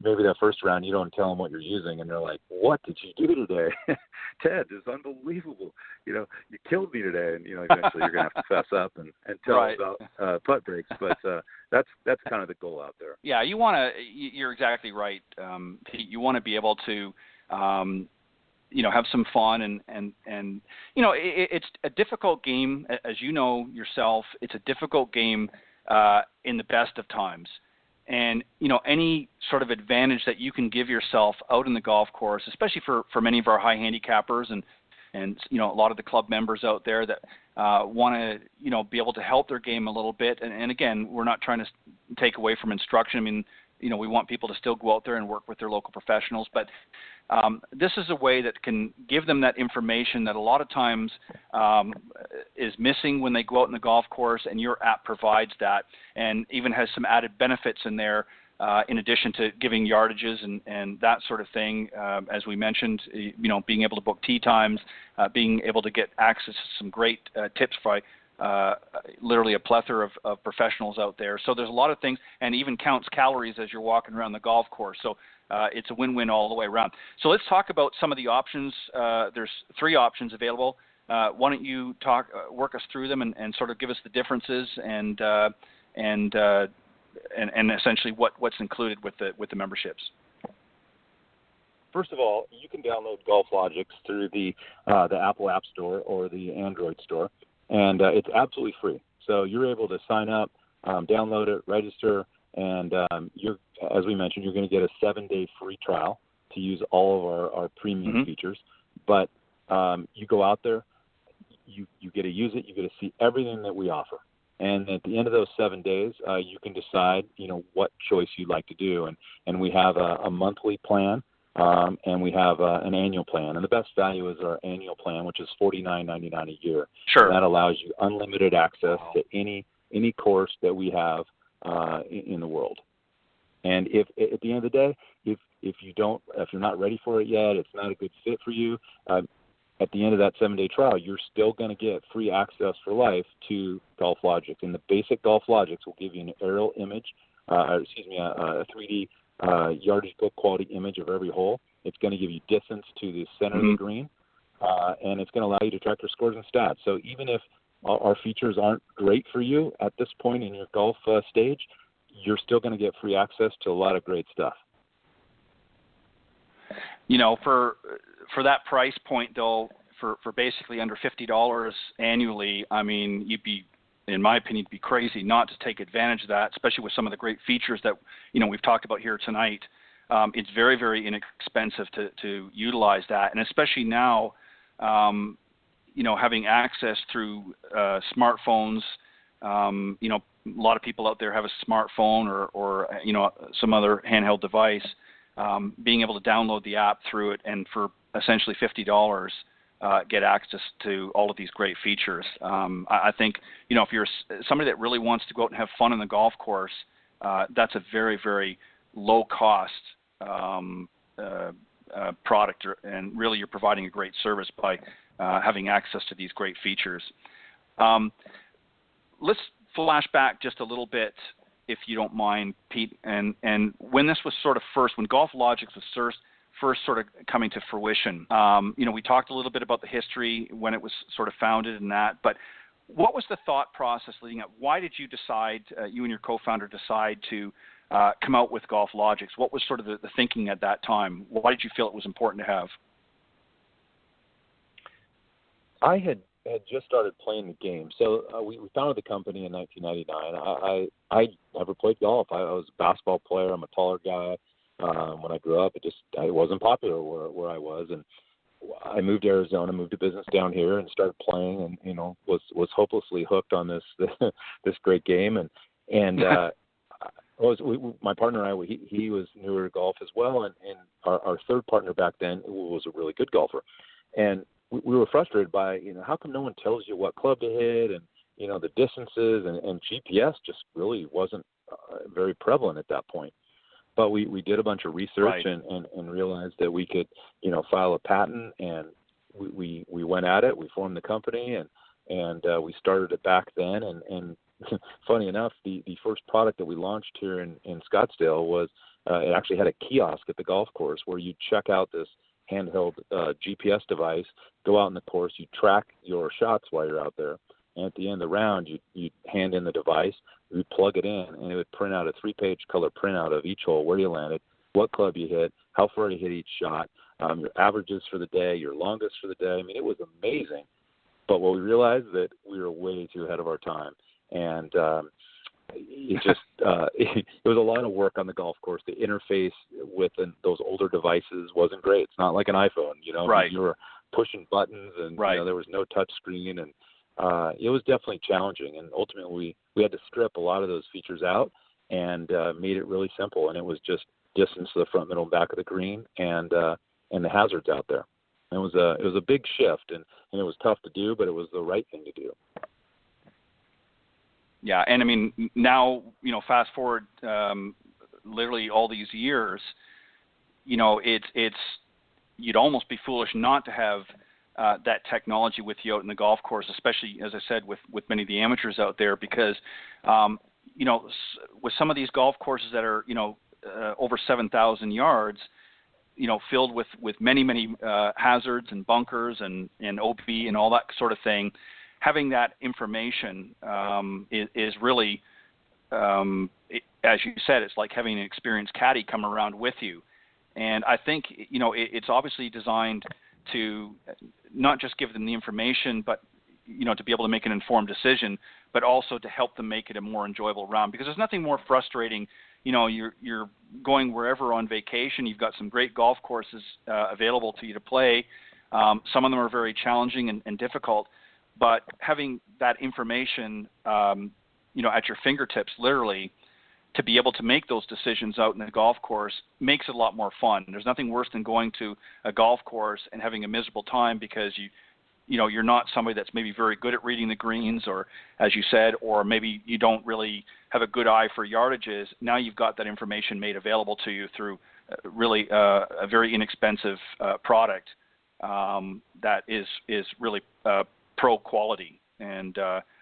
maybe that first round you don't tell them what you're using, and they're like, "What did you do today, Ted? It's unbelievable. You killed me today." And eventually you're gonna have to fess up and tell Right. them about putt breaks. But that's kind of the goal out there. Yeah, you're exactly right, Pete. You want to be able to have some fun and it's a difficult game, as you know yourself. It's a difficult game in the best of times, and any sort of advantage that you can give yourself out in the golf course, especially for many of our high handicappers and a lot of the club members out there that want to be able to help their game a little bit. And again, we're not trying to take away from instruction. I mean, we want people to still go out there and work with their local professionals, but this is a way that can give them that information that a lot of times is missing when they go out in the golf course, and your app provides that, and even has some added benefits in there in addition to giving yardages and that sort of thing. As we mentioned, being able to book tee times, being able to get access to some great tips by literally a plethora of professionals out there. So there's a lot of things, and even counts calories as you're walking around the golf course. So it's a win-win all the way around. So let's talk about some of the options. There's 3 options available. Why don't you work us through them and sort of give us the differences and essentially what's included with the memberships. First of all, you can download GolfLogix through the Apple App Store or the Android Store, and it's absolutely free. So you're able to sign up, download it, register, and as we mentioned, you're going to get a 7-day free trial to use all of our premium features. But you go out there, you get to use it, you get to see everything that we offer. And at the end of those 7 days, you can decide, what choice you'd like to do. And we have a monthly plan, and we have an annual plan. And the best value is our annual plan, which is $49.99 a year. Sure. And that allows you unlimited access to any course that we have in the world. And if at the end of the day, if you're not ready for it yet, it's not a good fit for you, at the end of that 7-day trial, you're still going to get free access for life to GolfLogix. And the basic GolfLogix will give you an aerial image, a 3D yardage book quality image of every hole. It's going to give you distance to the center of the green, and it's going to allow you to track your scores and stats. So even if our features aren't great for you at this point in your golf stage, you're still going to get free access to a lot of great stuff. For that price point, though, for basically under $50 annually, I mean, in my opinion, be crazy not to take advantage of that, especially with some of the great features that we've talked about here tonight. It's very, very inexpensive to utilize that, and especially now, having access through smartphones. A lot of people out there have a smartphone or some other handheld device. Being able to download the app through it and for essentially $50 get access to all of these great features. I think, if you're somebody that really wants to go out and have fun on the golf course, that's a very, very low cost product, and really you're providing a great service by having access to these great features. Let's flash back just a little bit, if you don't mind, Pete, and when this was when GolfLogix was first sort of coming to fruition. We talked a little bit about the history when it was sort of founded and that, but what was the thought process leading up? Why did you decide, you and your co-founder decide to come out with GolfLogix? What was sort of the thinking at that time? Why did you feel it was important to have? I had just started playing the game. So we founded the company in 1999. I never played golf. I was a basketball player. I'm a taller guy. When I grew up, it wasn't popular where I was. And I moved to Arizona, moved to business down here, and started playing, and was hopelessly hooked on this this great game. And my partner and I, he was newer to golf as well, and our third partner back then was a really good golfer. And we were frustrated by, how come no one tells you what club to hit, and, the distances, and GPS just really wasn't very prevalent at that point. But we did a bunch of research and realized that we could, file a patent, and we went at it. We formed the company, and we started it back then, and funny enough, the first product that we launched here in Scottsdale was it actually had a kiosk at the golf course where you check out this handheld GPS device, go out in the course, you track your shots while you're out there, and at the end of the round, you hand in the device, you plug it in, and it would print out a 3-page color printout of each hole, where you landed, what club you hit, how far you hit each shot, your averages for the day, your longest for the day. I mean, it was amazing. But what we realized that we were way too ahead of our time, and it just it was a lot of work on the golf course. The interface with those older devices wasn't great. It's not like an iPhone, Right. You were pushing buttons, and right. there was no touch screen, and it was definitely challenging. And ultimately, we had to strip a lot of those features out and made it really simple. And it was just distance to the front, middle, and back of the green, and the hazards out there. And it was a big shift, and it was tough to do, but it was the right thing to do. Yeah, and I mean, now, fast forward literally all these years, it's you'd almost be foolish not to have that technology with you out in the golf course, especially, as I said, with many of the amateurs out there, because, with some of these golf courses that are, over 7,000 yards, filled with many, many hazards and bunkers and OB and all that sort of thing, having that information is really, as you said, it's like having an experienced caddy come around with you. And I think, it's obviously designed to not just give them the information, but, to be able to make an informed decision, but also to help them make it a more enjoyable round. Because there's nothing more frustrating. You're going wherever on vacation. You've got some great golf courses available to you to play. Some of them are very challenging and difficult. But having that information, at your fingertips, literally, to be able to make those decisions out in the golf course makes it a lot more fun. There's nothing worse than going to a golf course and having a miserable time because you're not somebody that's maybe very good at reading the greens, or, as you said, or maybe you don't really have a good eye for yardages. Now you've got that information made available to you through really a very inexpensive product that is really pro quality, and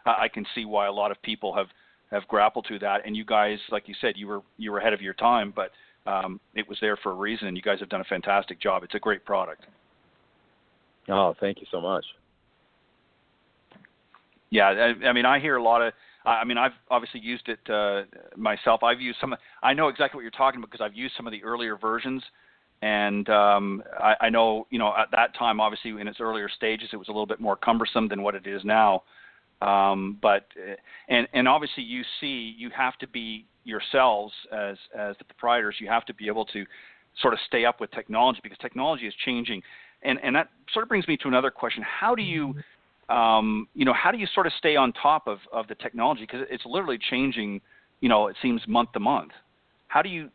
I can see why a lot of people have grappled to that. And you guys, like you said, you were ahead of your time, but it was there for a reason, and you guys have done a fantastic job. It's a great product. Oh, thank you so much. Yeah, I mean, I hear a lot of. I mean, I've obviously used it myself. I've used some. I know exactly what you're talking about because I've used some of the earlier versions. And I know, at that time, obviously, in its earlier stages, it was a little bit more cumbersome than what it is now. But obviously, you have to be yourselves as the proprietors. You have to be able to sort of stay up with technology because technology is changing. And that sort of brings me to another question: how do you, sort of stay on top of the technology, because it's literally changing, it seems month to month. How do you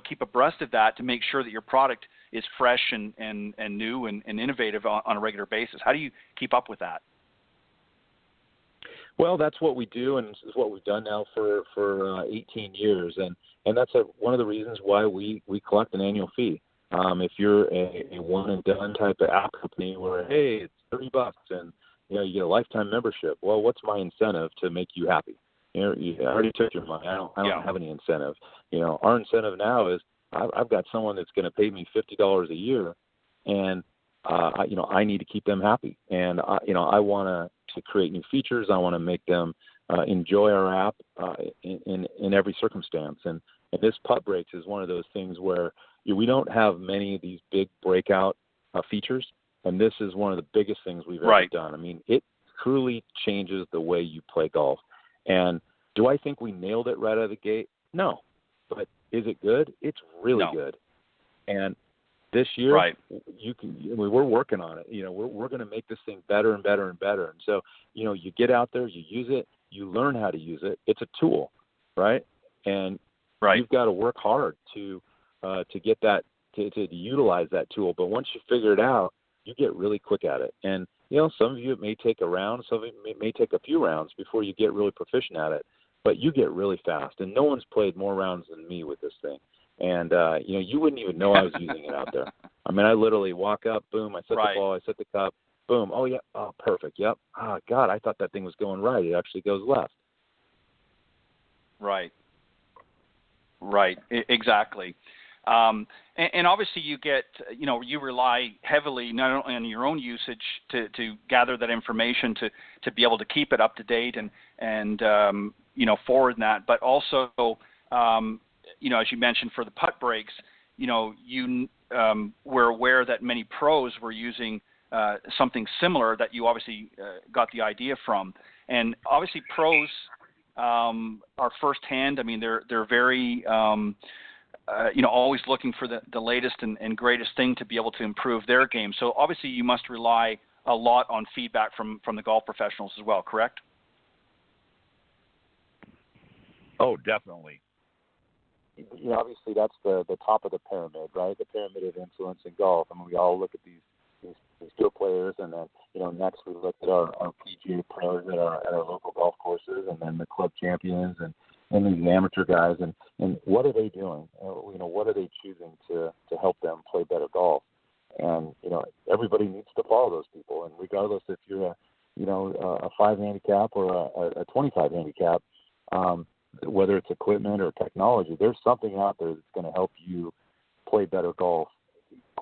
keep abreast of that to make sure that your product is fresh and new and innovative on a regular basis? How do you keep up with that? Well, that's what we do, and this is what we've done now for 18 years, and that's one of the reasons why we collect an annual fee. If you're a one and done type of app company where, hey, it's $30 and you get a lifetime membership, well, what's my incentive to make you happy? You already took your money. I don't have any incentive. Our incentive now is I've got someone that's going to pay me $50 a year, and I need to keep them happy. And I want to create new features. I want to make them enjoy our app in every circumstance. And this putt breaks is one of those things where we don't have many of these big breakout features, and this is one of the biggest things we've ever done. I mean, it truly changes the way you play golf. And do I think we nailed it right out of the gate? No. But is it good? It's really good. And this year, we're working on it. We're going to make this thing better and better and better. And so, you get out there, you use it, you learn how to use it. It's a tool, right? And you've got to work hard to get that, to utilize that tool. But once you figure it out, you get really quick at it. And some of you, it may take a round, some of it may take a few rounds before you get really proficient at it, but you get really fast. And no one's played more rounds than me with this thing. And, you wouldn't even know I was using it out there. I mean, I literally walk up, boom, I set the ball, I set the cup, boom, oh, yeah, oh, perfect, yep. Oh, God, I thought that thing was going right. It actually goes left. Right. Right. Exactly. And obviously you get, you rely heavily not only on your own usage to gather that information to be able to keep it up to date and forward that, but also, as you mentioned for the putt breaks, you were aware that many pros were using something similar that you obviously got the idea from. And obviously pros are firsthand. I mean, they're very, always looking for the latest and greatest thing to be able to improve their game. So obviously you must rely a lot on feedback from the golf professionals as well, correct? Oh, definitely. Obviously that's the top of the pyramid, right? The pyramid of influence in golf. I mean, we all look at these tour players, and then next we look at our PGA pros at our local golf courses, and then the club champions and these amateur guys, and what are they doing? What are they choosing to help them play better golf? And everybody needs to follow those people, and regardless if you're a 5 handicap or a 25 handicap, whether it's equipment or technology, there's something out there that's going to help you play better golf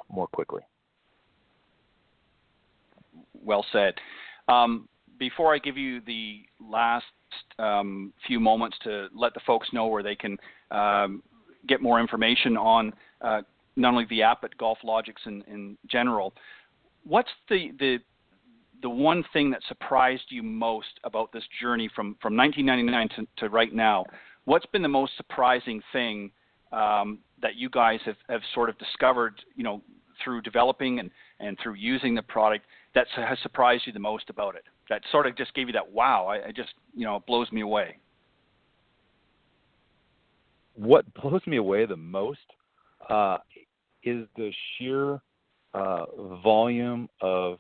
more quickly. Well said. Before I give you the last few moments to let the folks know where they can get more information on not only the app but GolfLogix in general, what's the one thing that surprised you most about this journey from 1999 to right now? What's been the most surprising thing that you guys have sort of discovered, through developing and through using the product that has surprised you the most about it? That sort of just gave you that wow, it blows me away. What blows me away the most is the sheer volume of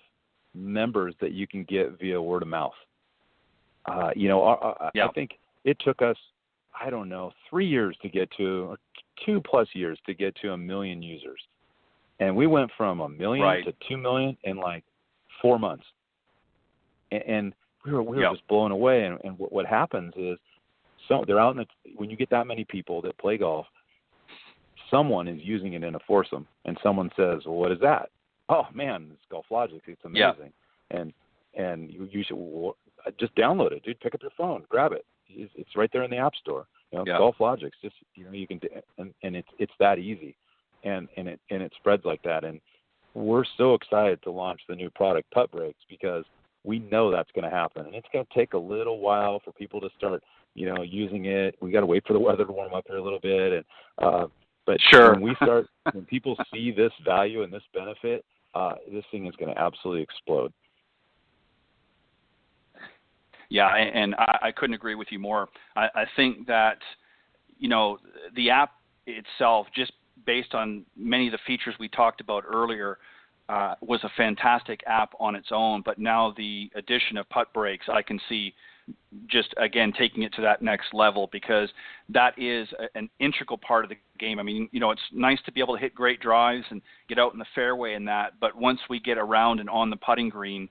members that you can get via word of mouth. I think it took us, 3 years to get to, 2+ years to get to 1 million users. And we went from 1 million to 2 million in like 4 months. And we were just blown away. And what happens is, they're out when you get that many people that play golf, someone is using it in a foursome, and someone says, "Well, what is that?" "Oh man, it's GolfLogix. It's amazing." Yeah. And you should just download it, dude. Pick up your phone, grab it. It's right there in the App Store. GolfLogix. Just you can, and it's that easy, and it spreads like that. And we're so excited to launch the new product, Putt Breaks, because we know that's going to happen, and it's going to take a little while for people to start, using it. We got to wait for the weather to warm up here a little bit, but sure, when people see this value and this benefit, this thing is going to absolutely explode. Yeah, and I couldn't agree with you more. I think that, the app itself, just based on many of the features we talked about earlier, was a fantastic app on its own. But now the addition of Putt Breaks, I can see just, again, taking it to that next level, because that is an integral part of the game. I mean, it's nice to be able to hit great drives and get out in the fairway and that, but once we get around and on the putting green,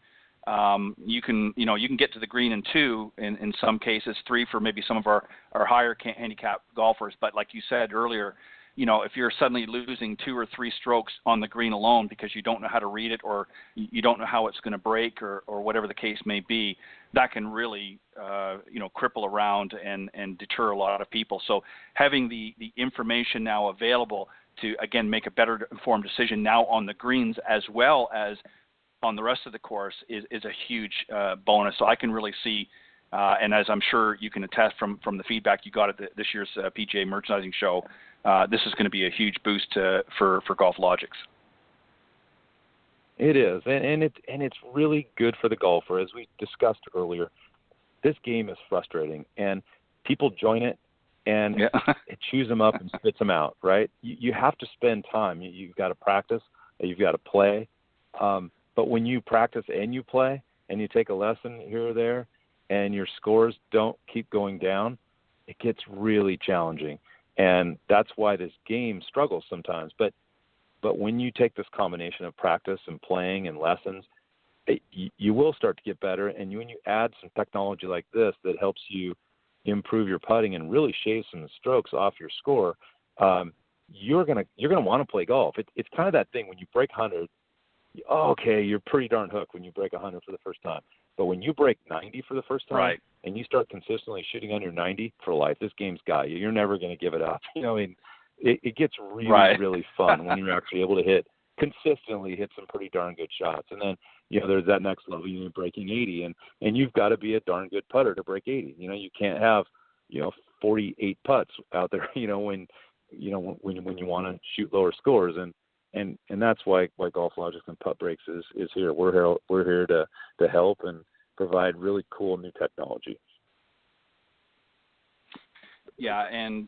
you can get to the green in 2, in some cases 3 for maybe some of our higher handicap golfers. But like you said earlier, if you're suddenly losing 2 or 3 strokes on the green alone because you don't know how to read it, or you don't know how it's going to break, or whatever the case may be, that can really cripple around and deter a lot of people. So having the information now available to, again, make a better informed decision now on the greens as well as on the rest of the course is a huge bonus. So I can really see, and as I'm sure you can attest from the feedback you got at this year's PGA merchandising show, this is going to be a huge boost for GolfLogix. It is, and it's really good for the golfer. As we discussed earlier, this game is frustrating, and people join it, and it chews them up and spits them out, right? You have to spend time. You've got to practice, you've got to play. But when you practice and you play, and you take a lesson here or there, and your scores don't keep going down, it gets really challenging. And that's why this game struggles sometimes. But when you take this combination of practice and playing and lessons, you will start to get better. And when you add some technology like this that helps you improve your putting and really shave some strokes off your score, you're gonna want to play golf. It's kind of that thing when you break 100. Okay, you're pretty darn hooked when you break 100 for the first time. But when you break 90 for the first time, right, and you start consistently shooting under 90 for life, this game's got you. You're never going to give it up. I mean, it gets really, right. really fun when you're actually able to consistently hit some pretty darn good shots. And then, there's that next level, you're breaking 80, and you've got to be a darn good putter to break 80. You can't have, 48 putts out there, when you want to shoot lower scores. And that's why GolfLogix and Putt Breaks is here. We're here to help and provide really cool new technology. Yeah, and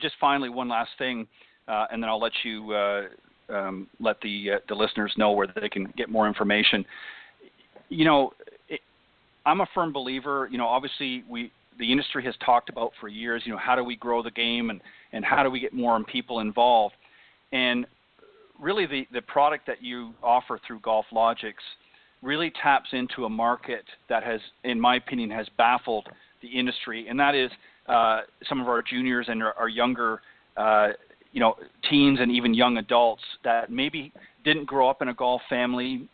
just finally one last thing, and then I'll let you let the listeners know where they can get more information. I'm a firm believer. Obviously the industry has talked about for years. How do we grow the game and how do we get more people involved? And really the product that you offer through GolfLogix really taps into a market that has, in my opinion, has baffled the industry, and that is some of our juniors and our younger, teens and even young adults that maybe didn't grow up in a golf family,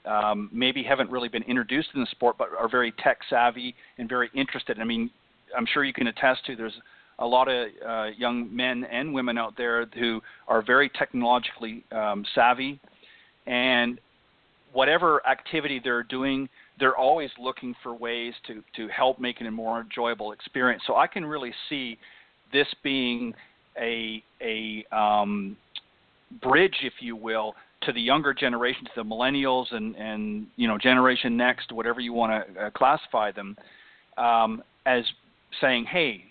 maybe haven't really been introduced in the sport, but are very tech savvy and very interested. I mean, I'm sure you can attest to there's a lot of young men and women out there who are very technologically savvy, and whatever activity they're doing, they're always looking for ways to help make it a more enjoyable experience. So I can really see this being a bridge, if you will, to the younger generation, to the millennials and Generation Next, whatever you want to classify them, as saying, hey,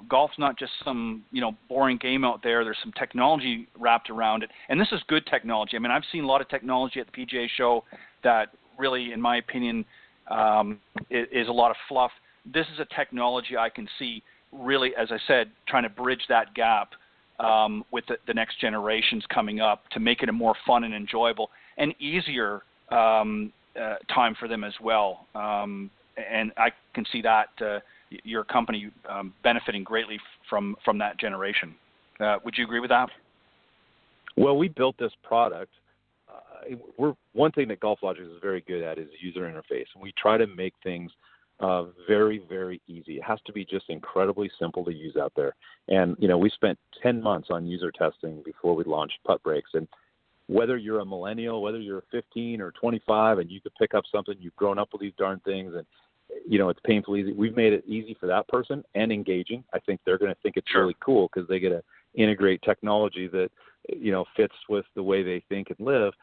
golf's not just some, boring game out there. There's some technology wrapped around it. And this is good technology. I mean, I've seen a lot of technology at the PGA show that really, in my opinion, is a lot of fluff. This is a technology I can see really, as I said, trying to bridge that gap with the next generations coming up to make it a more fun and enjoyable and easier time for them as well. And I can see that your company benefiting greatly from that generation. Would you agree with that? Well, we built this product. One thing that GolfLogix is very good at is user interface. And we try to make things very, very easy. It has to be just incredibly simple to use out there. And, we spent 10 months on user testing before we launched Putt Breaks. And whether you're a millennial, whether you're 15 or 25 and you could pick up something, you've grown up with these darn things and, it's painfully easy. We've made it easy for that person and engaging. I think they're going to think it's really cool because they get to integrate technology that, fits with the way they think and live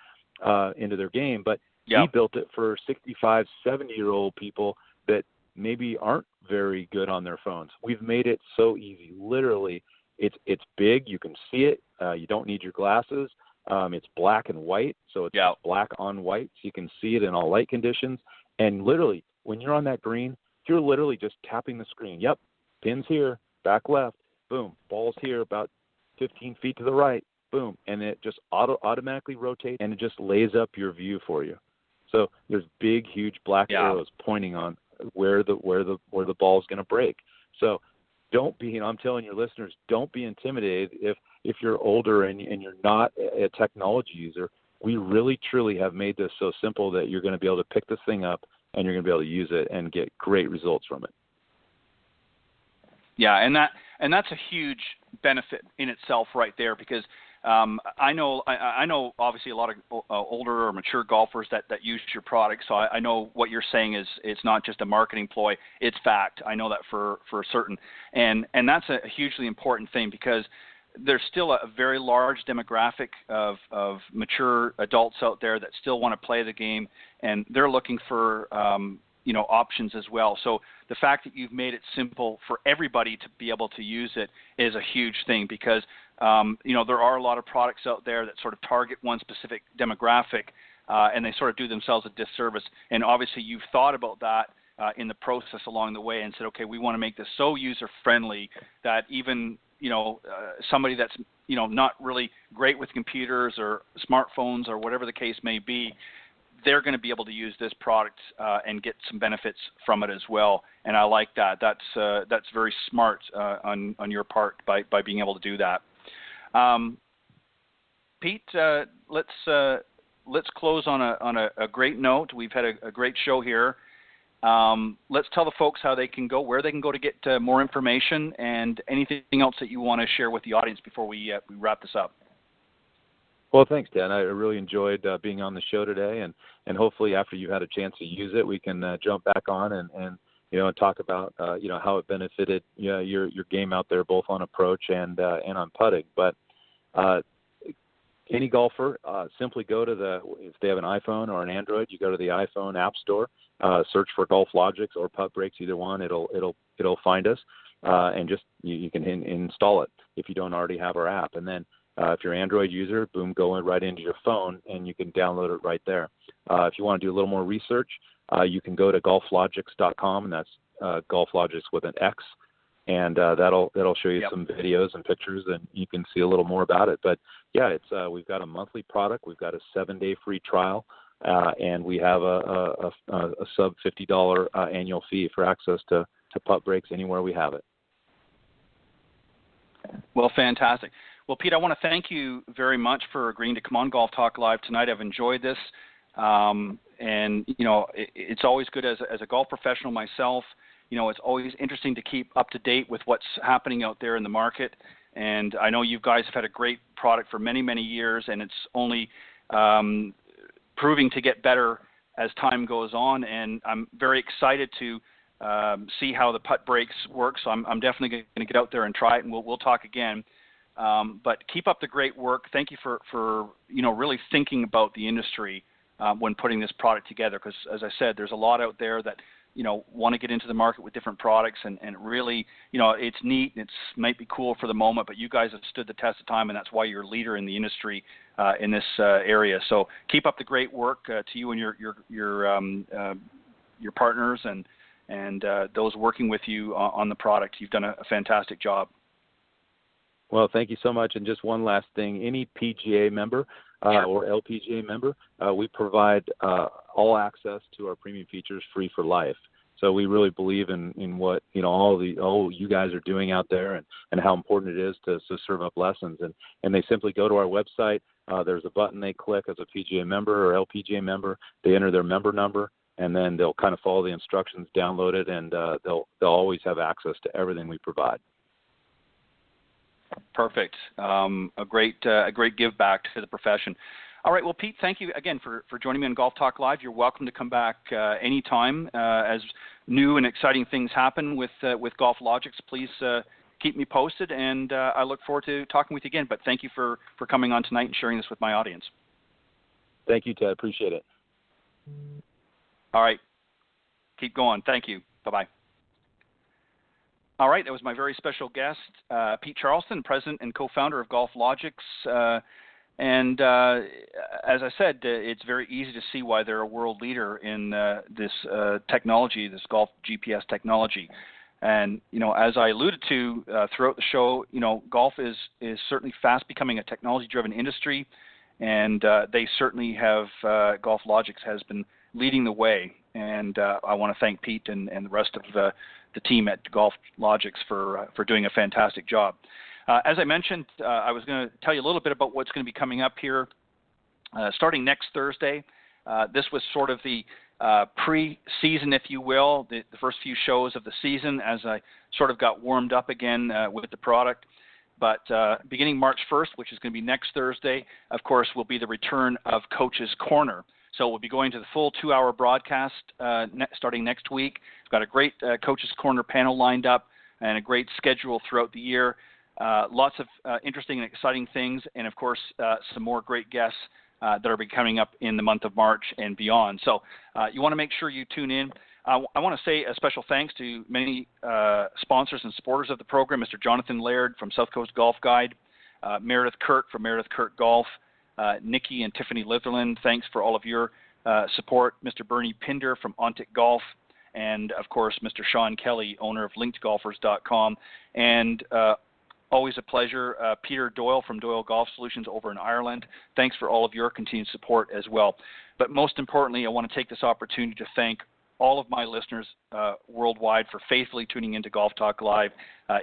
into their game. But we built it for 65, 70-year-old people that maybe aren't very good on their phones. We've made it so easy. Literally, it's big. You can see it. You don't need your glasses. It's black and white, so it's black on white, so you can see it in all light conditions. And literally, when you're on that green, you're literally just tapping the screen. Yep, pin's here, back left, boom. Ball's here about 15 feet to the right, boom. And it just automatically rotates, and it just lays up your view for you. So there's big, huge black arrows pointing on where the ball's going to break. So don't be, I'm telling your listeners, don't be intimidated if you're older and you're not a technology user. We really, truly have made this so simple that you're going to be able to pick this thing up and you're going to be able to use it and get great results from it. Yeah, and that's a huge benefit in itself right there, because I know obviously a lot of older or mature golfers that use your product. So I know what you're saying is it's not just a marketing ploy; it's fact. I know that for certain, and that's a hugely important thing, because there's still a very large demographic of mature adults out there that still want to play the game, and they're looking for options as well. So the fact that you've made it simple for everybody to be able to use it is a huge thing, because there are a lot of products out there that sort of target one specific demographic, and they sort of do themselves a disservice. And obviously you've thought about that in the process along the way and said, okay, we want to make this so user-friendly that even somebody that's not really great with computers or smartphones or whatever the case may be, they're going to be able to use this product and get some benefits from it as well. And I like that. That's very smart on your part by being able to do that. Pete, let's close on a great note. We've had a great show here. Let's tell the folks how they can go, where they can go to get more information, and anything else that you want to share with the audience before we wrap this up. Well, thanks, Dan. I really enjoyed being on the show today, and hopefully after you've had a chance to use it, we can jump back on and talk about how it benefited your game out there, both on approach and on putting. But any golfer, simply go to if they have an iPhone or an Android, you go to the iPhone App Store, search for GolfLogix or Putt Breaks, either one. It'll find us, and just you can install it if you don't already have our app, and then. If you're an Android user, boom, go right into your phone, and you can download it right there. If you want to do a little more research, you can go to GolfLogix.com, and that's GolfLogix with an X, and that'll show you some videos and pictures, and you can see a little more about it. But yeah, we've got a monthly product, we've got a 7-day free trial, and we have a sub $50 annual fee for access to Putt Breaks anywhere we have it. Well, fantastic. Well, Pete, I want to thank you very much for agreeing to come on Golf Talk Live tonight. I've enjoyed this, and it's always good as a golf professional myself. It's always interesting to keep up to date with what's happening out there in the market. And I know you guys have had a great product for many, many years, and it's only proving to get better as time goes on. And I'm very excited to see how the Putt Breaks work. So I'm definitely going to get out there and try it, and we'll talk again. But keep up the great work. Thank you for really thinking about the industry when putting this product together. Because as I said, there's a lot out there that want to get into the market with different products, and really it's neat and it might be cool for the moment, but you guys have stood the test of time, and that's why you're a leader in the industry in this area. So keep up the great work to you and your partners and those working with you on the product. You've done a fantastic job. Well, thank you so much. And just one last thing, any PGA member or LPGA member, we provide all access to our premium features free for life. So we really believe in what all you guys are doing out there and how important it is to serve up lessons. And they simply go to our website. There's a button they click as a PGA member or LPGA member. They enter their member number, and then they'll kind of follow the instructions, download it, and they'll always have access to everything we provide. Perfect. A great give back to the profession. All right. Well, Pete, thank you again for joining me on Golf Talk Live. You're welcome to come back anytime as new and exciting things happen with GolfLogix. Please keep me posted, and I look forward to talking with you again. But thank you for coming on tonight and sharing this with my audience. Thank you, Ted. Appreciate it. All right. Keep going. Thank you. Bye-bye. All right, that was my very special guest, Pete Charleston, president and co-founder of GolfLogix. And as I said, it's very easy to see why they're a world leader in this technology, this golf GPS technology. And, as I alluded to throughout the show, golf is certainly fast becoming a technology-driven industry, and they certainly have, GolfLogix has been leading the way. And I want to thank Pete and the rest of the team at GolfLogix for doing a fantastic job. As I mentioned, I was going to tell you a little bit about what's going to be coming up here starting next Thursday. This was sort of the pre-season, if you will, the first few shows of the season as I sort of got warmed up again with the product. But beginning March 1st, which is going to be next Thursday, of course, will be the return of Coach's Corner. So we'll be going to the full 2-hour broadcast starting next week. We've got a great Coach's Corner panel lined up and a great schedule throughout the year. Lots of interesting and exciting things, and of course, some more great guests that are coming up in the month of March and beyond. So you want to make sure you tune in. I want to say a special thanks to many sponsors and supporters of the program, Mr. Jonathan Laird from South Coast Golf Guide, Meredith Kirk from Meredith Kirk Golf, Nikki and Tiffany Litherland, thanks for all of your support, Mr. Bernie Pinder from Ontic Golf, and of course, Mr. Sean Kelly, owner of LinkedGolfers.com, and always a pleasure. Peter Doyle from Doyle Golf Solutions over in Ireland, thanks for all of your continued support as well. But most importantly, I want to take this opportunity to thank all of my listeners worldwide for faithfully tuning into Golf Talk Live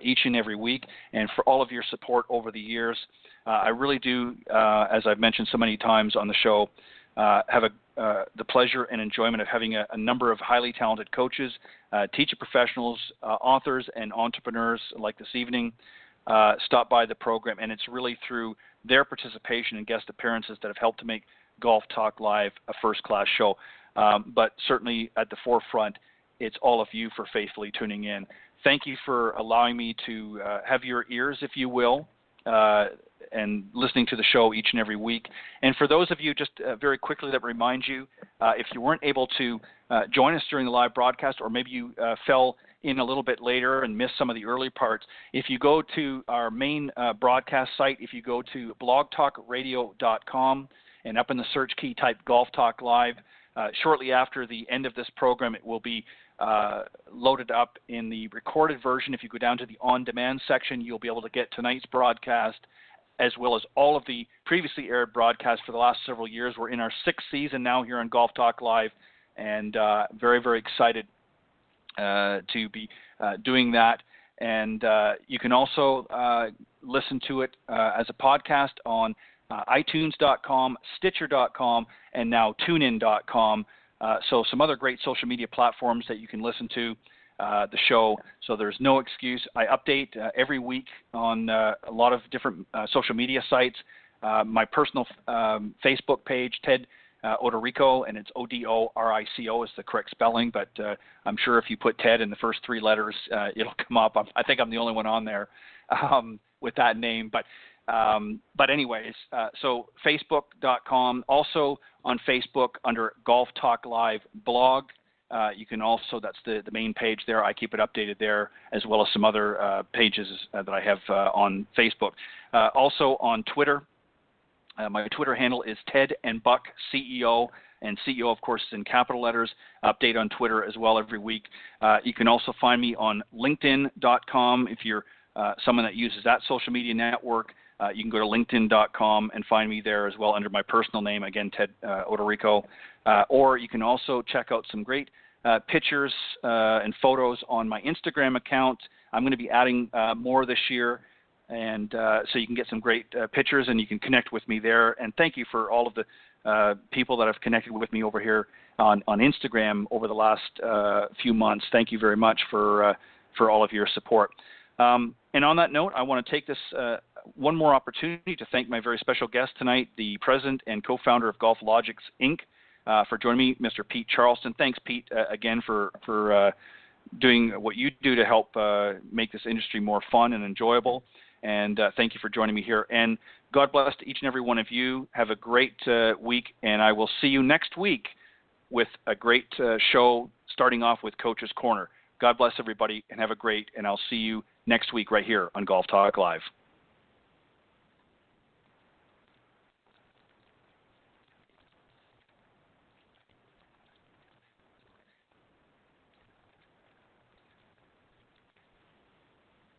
each and every week, and for all of your support over the years. I really do, as I've mentioned so many times on the show, have the pleasure and enjoyment of having a number of highly talented coaches, teacher professionals, authors, and entrepreneurs like this evening stop by the program, and it's really through their participation and guest appearances that have helped to make Golf Talk Live a first-class show. But certainly at the forefront, it's all of you for faithfully tuning in. Thank you for allowing me to have your ears, if you will, and listening to the show each and every week. And for those of you, just very quickly, that remind you, if you weren't able to join us during the live broadcast, or maybe you fell in a little bit later and missed some of the early parts, if you go to our main broadcast site, if you go to blogtalkradio.com and up in the search key type Golf Talk Live, shortly after the end of this program, it will be loaded up in the recorded version. If you go down to the on-demand section, you'll be able to get tonight's broadcast as well as all of the previously aired broadcasts for the last several years. We're in our 6th season now here on Golf Talk Live, and very, very excited to be doing that. And you can also listen to it as a podcast on iTunes.com, Stitcher.com, and now TuneIn.com. So some other great social media platforms that you can listen to the show. So there's no excuse. I update every week on a lot of different social media sites. My personal Facebook page, Ted Odorico, and it's Odorico is the correct spelling, but I'm sure if you put Ted in the first 3 letters, it'll come up. I think I'm the only one on there with that name. But anyways, so Facebook.com, also on Facebook under Golf Talk Live blog. You can also, that's the main page there. I keep it updated there, as well as some other pages that I have on Facebook. Also on Twitter, my Twitter handle is Ted and Buck CEO, and CEO, of course, is in capital letters. Update on Twitter as well every week. You can also find me on LinkedIn.com if you're someone that uses that social media network. You can go to LinkedIn.com and find me there as well under my personal name, again, Ted Odorico. Or you can also check out some great pictures and photos on my Instagram account. I'm going to be adding more this year, and so you can get some great pictures and you can connect with me there. And thank you for all of the people that have connected with me over here on Instagram over the last few months. Thank you very much for all of your support. And on that note, I want to take this one more opportunity to thank my very special guest tonight, the president and co-founder of GolfLogix Inc., for joining me, Mr. Pete Charleston. Thanks, Pete, again for doing what you do to help make this industry more fun and enjoyable. And thank you for joining me here. And God bless to each and every one of you. Have a great week, and I will see you next week with a great show starting off with Coach's Corner. God bless everybody, and have a great, and I'll see you next week right here on Golf Talk Live.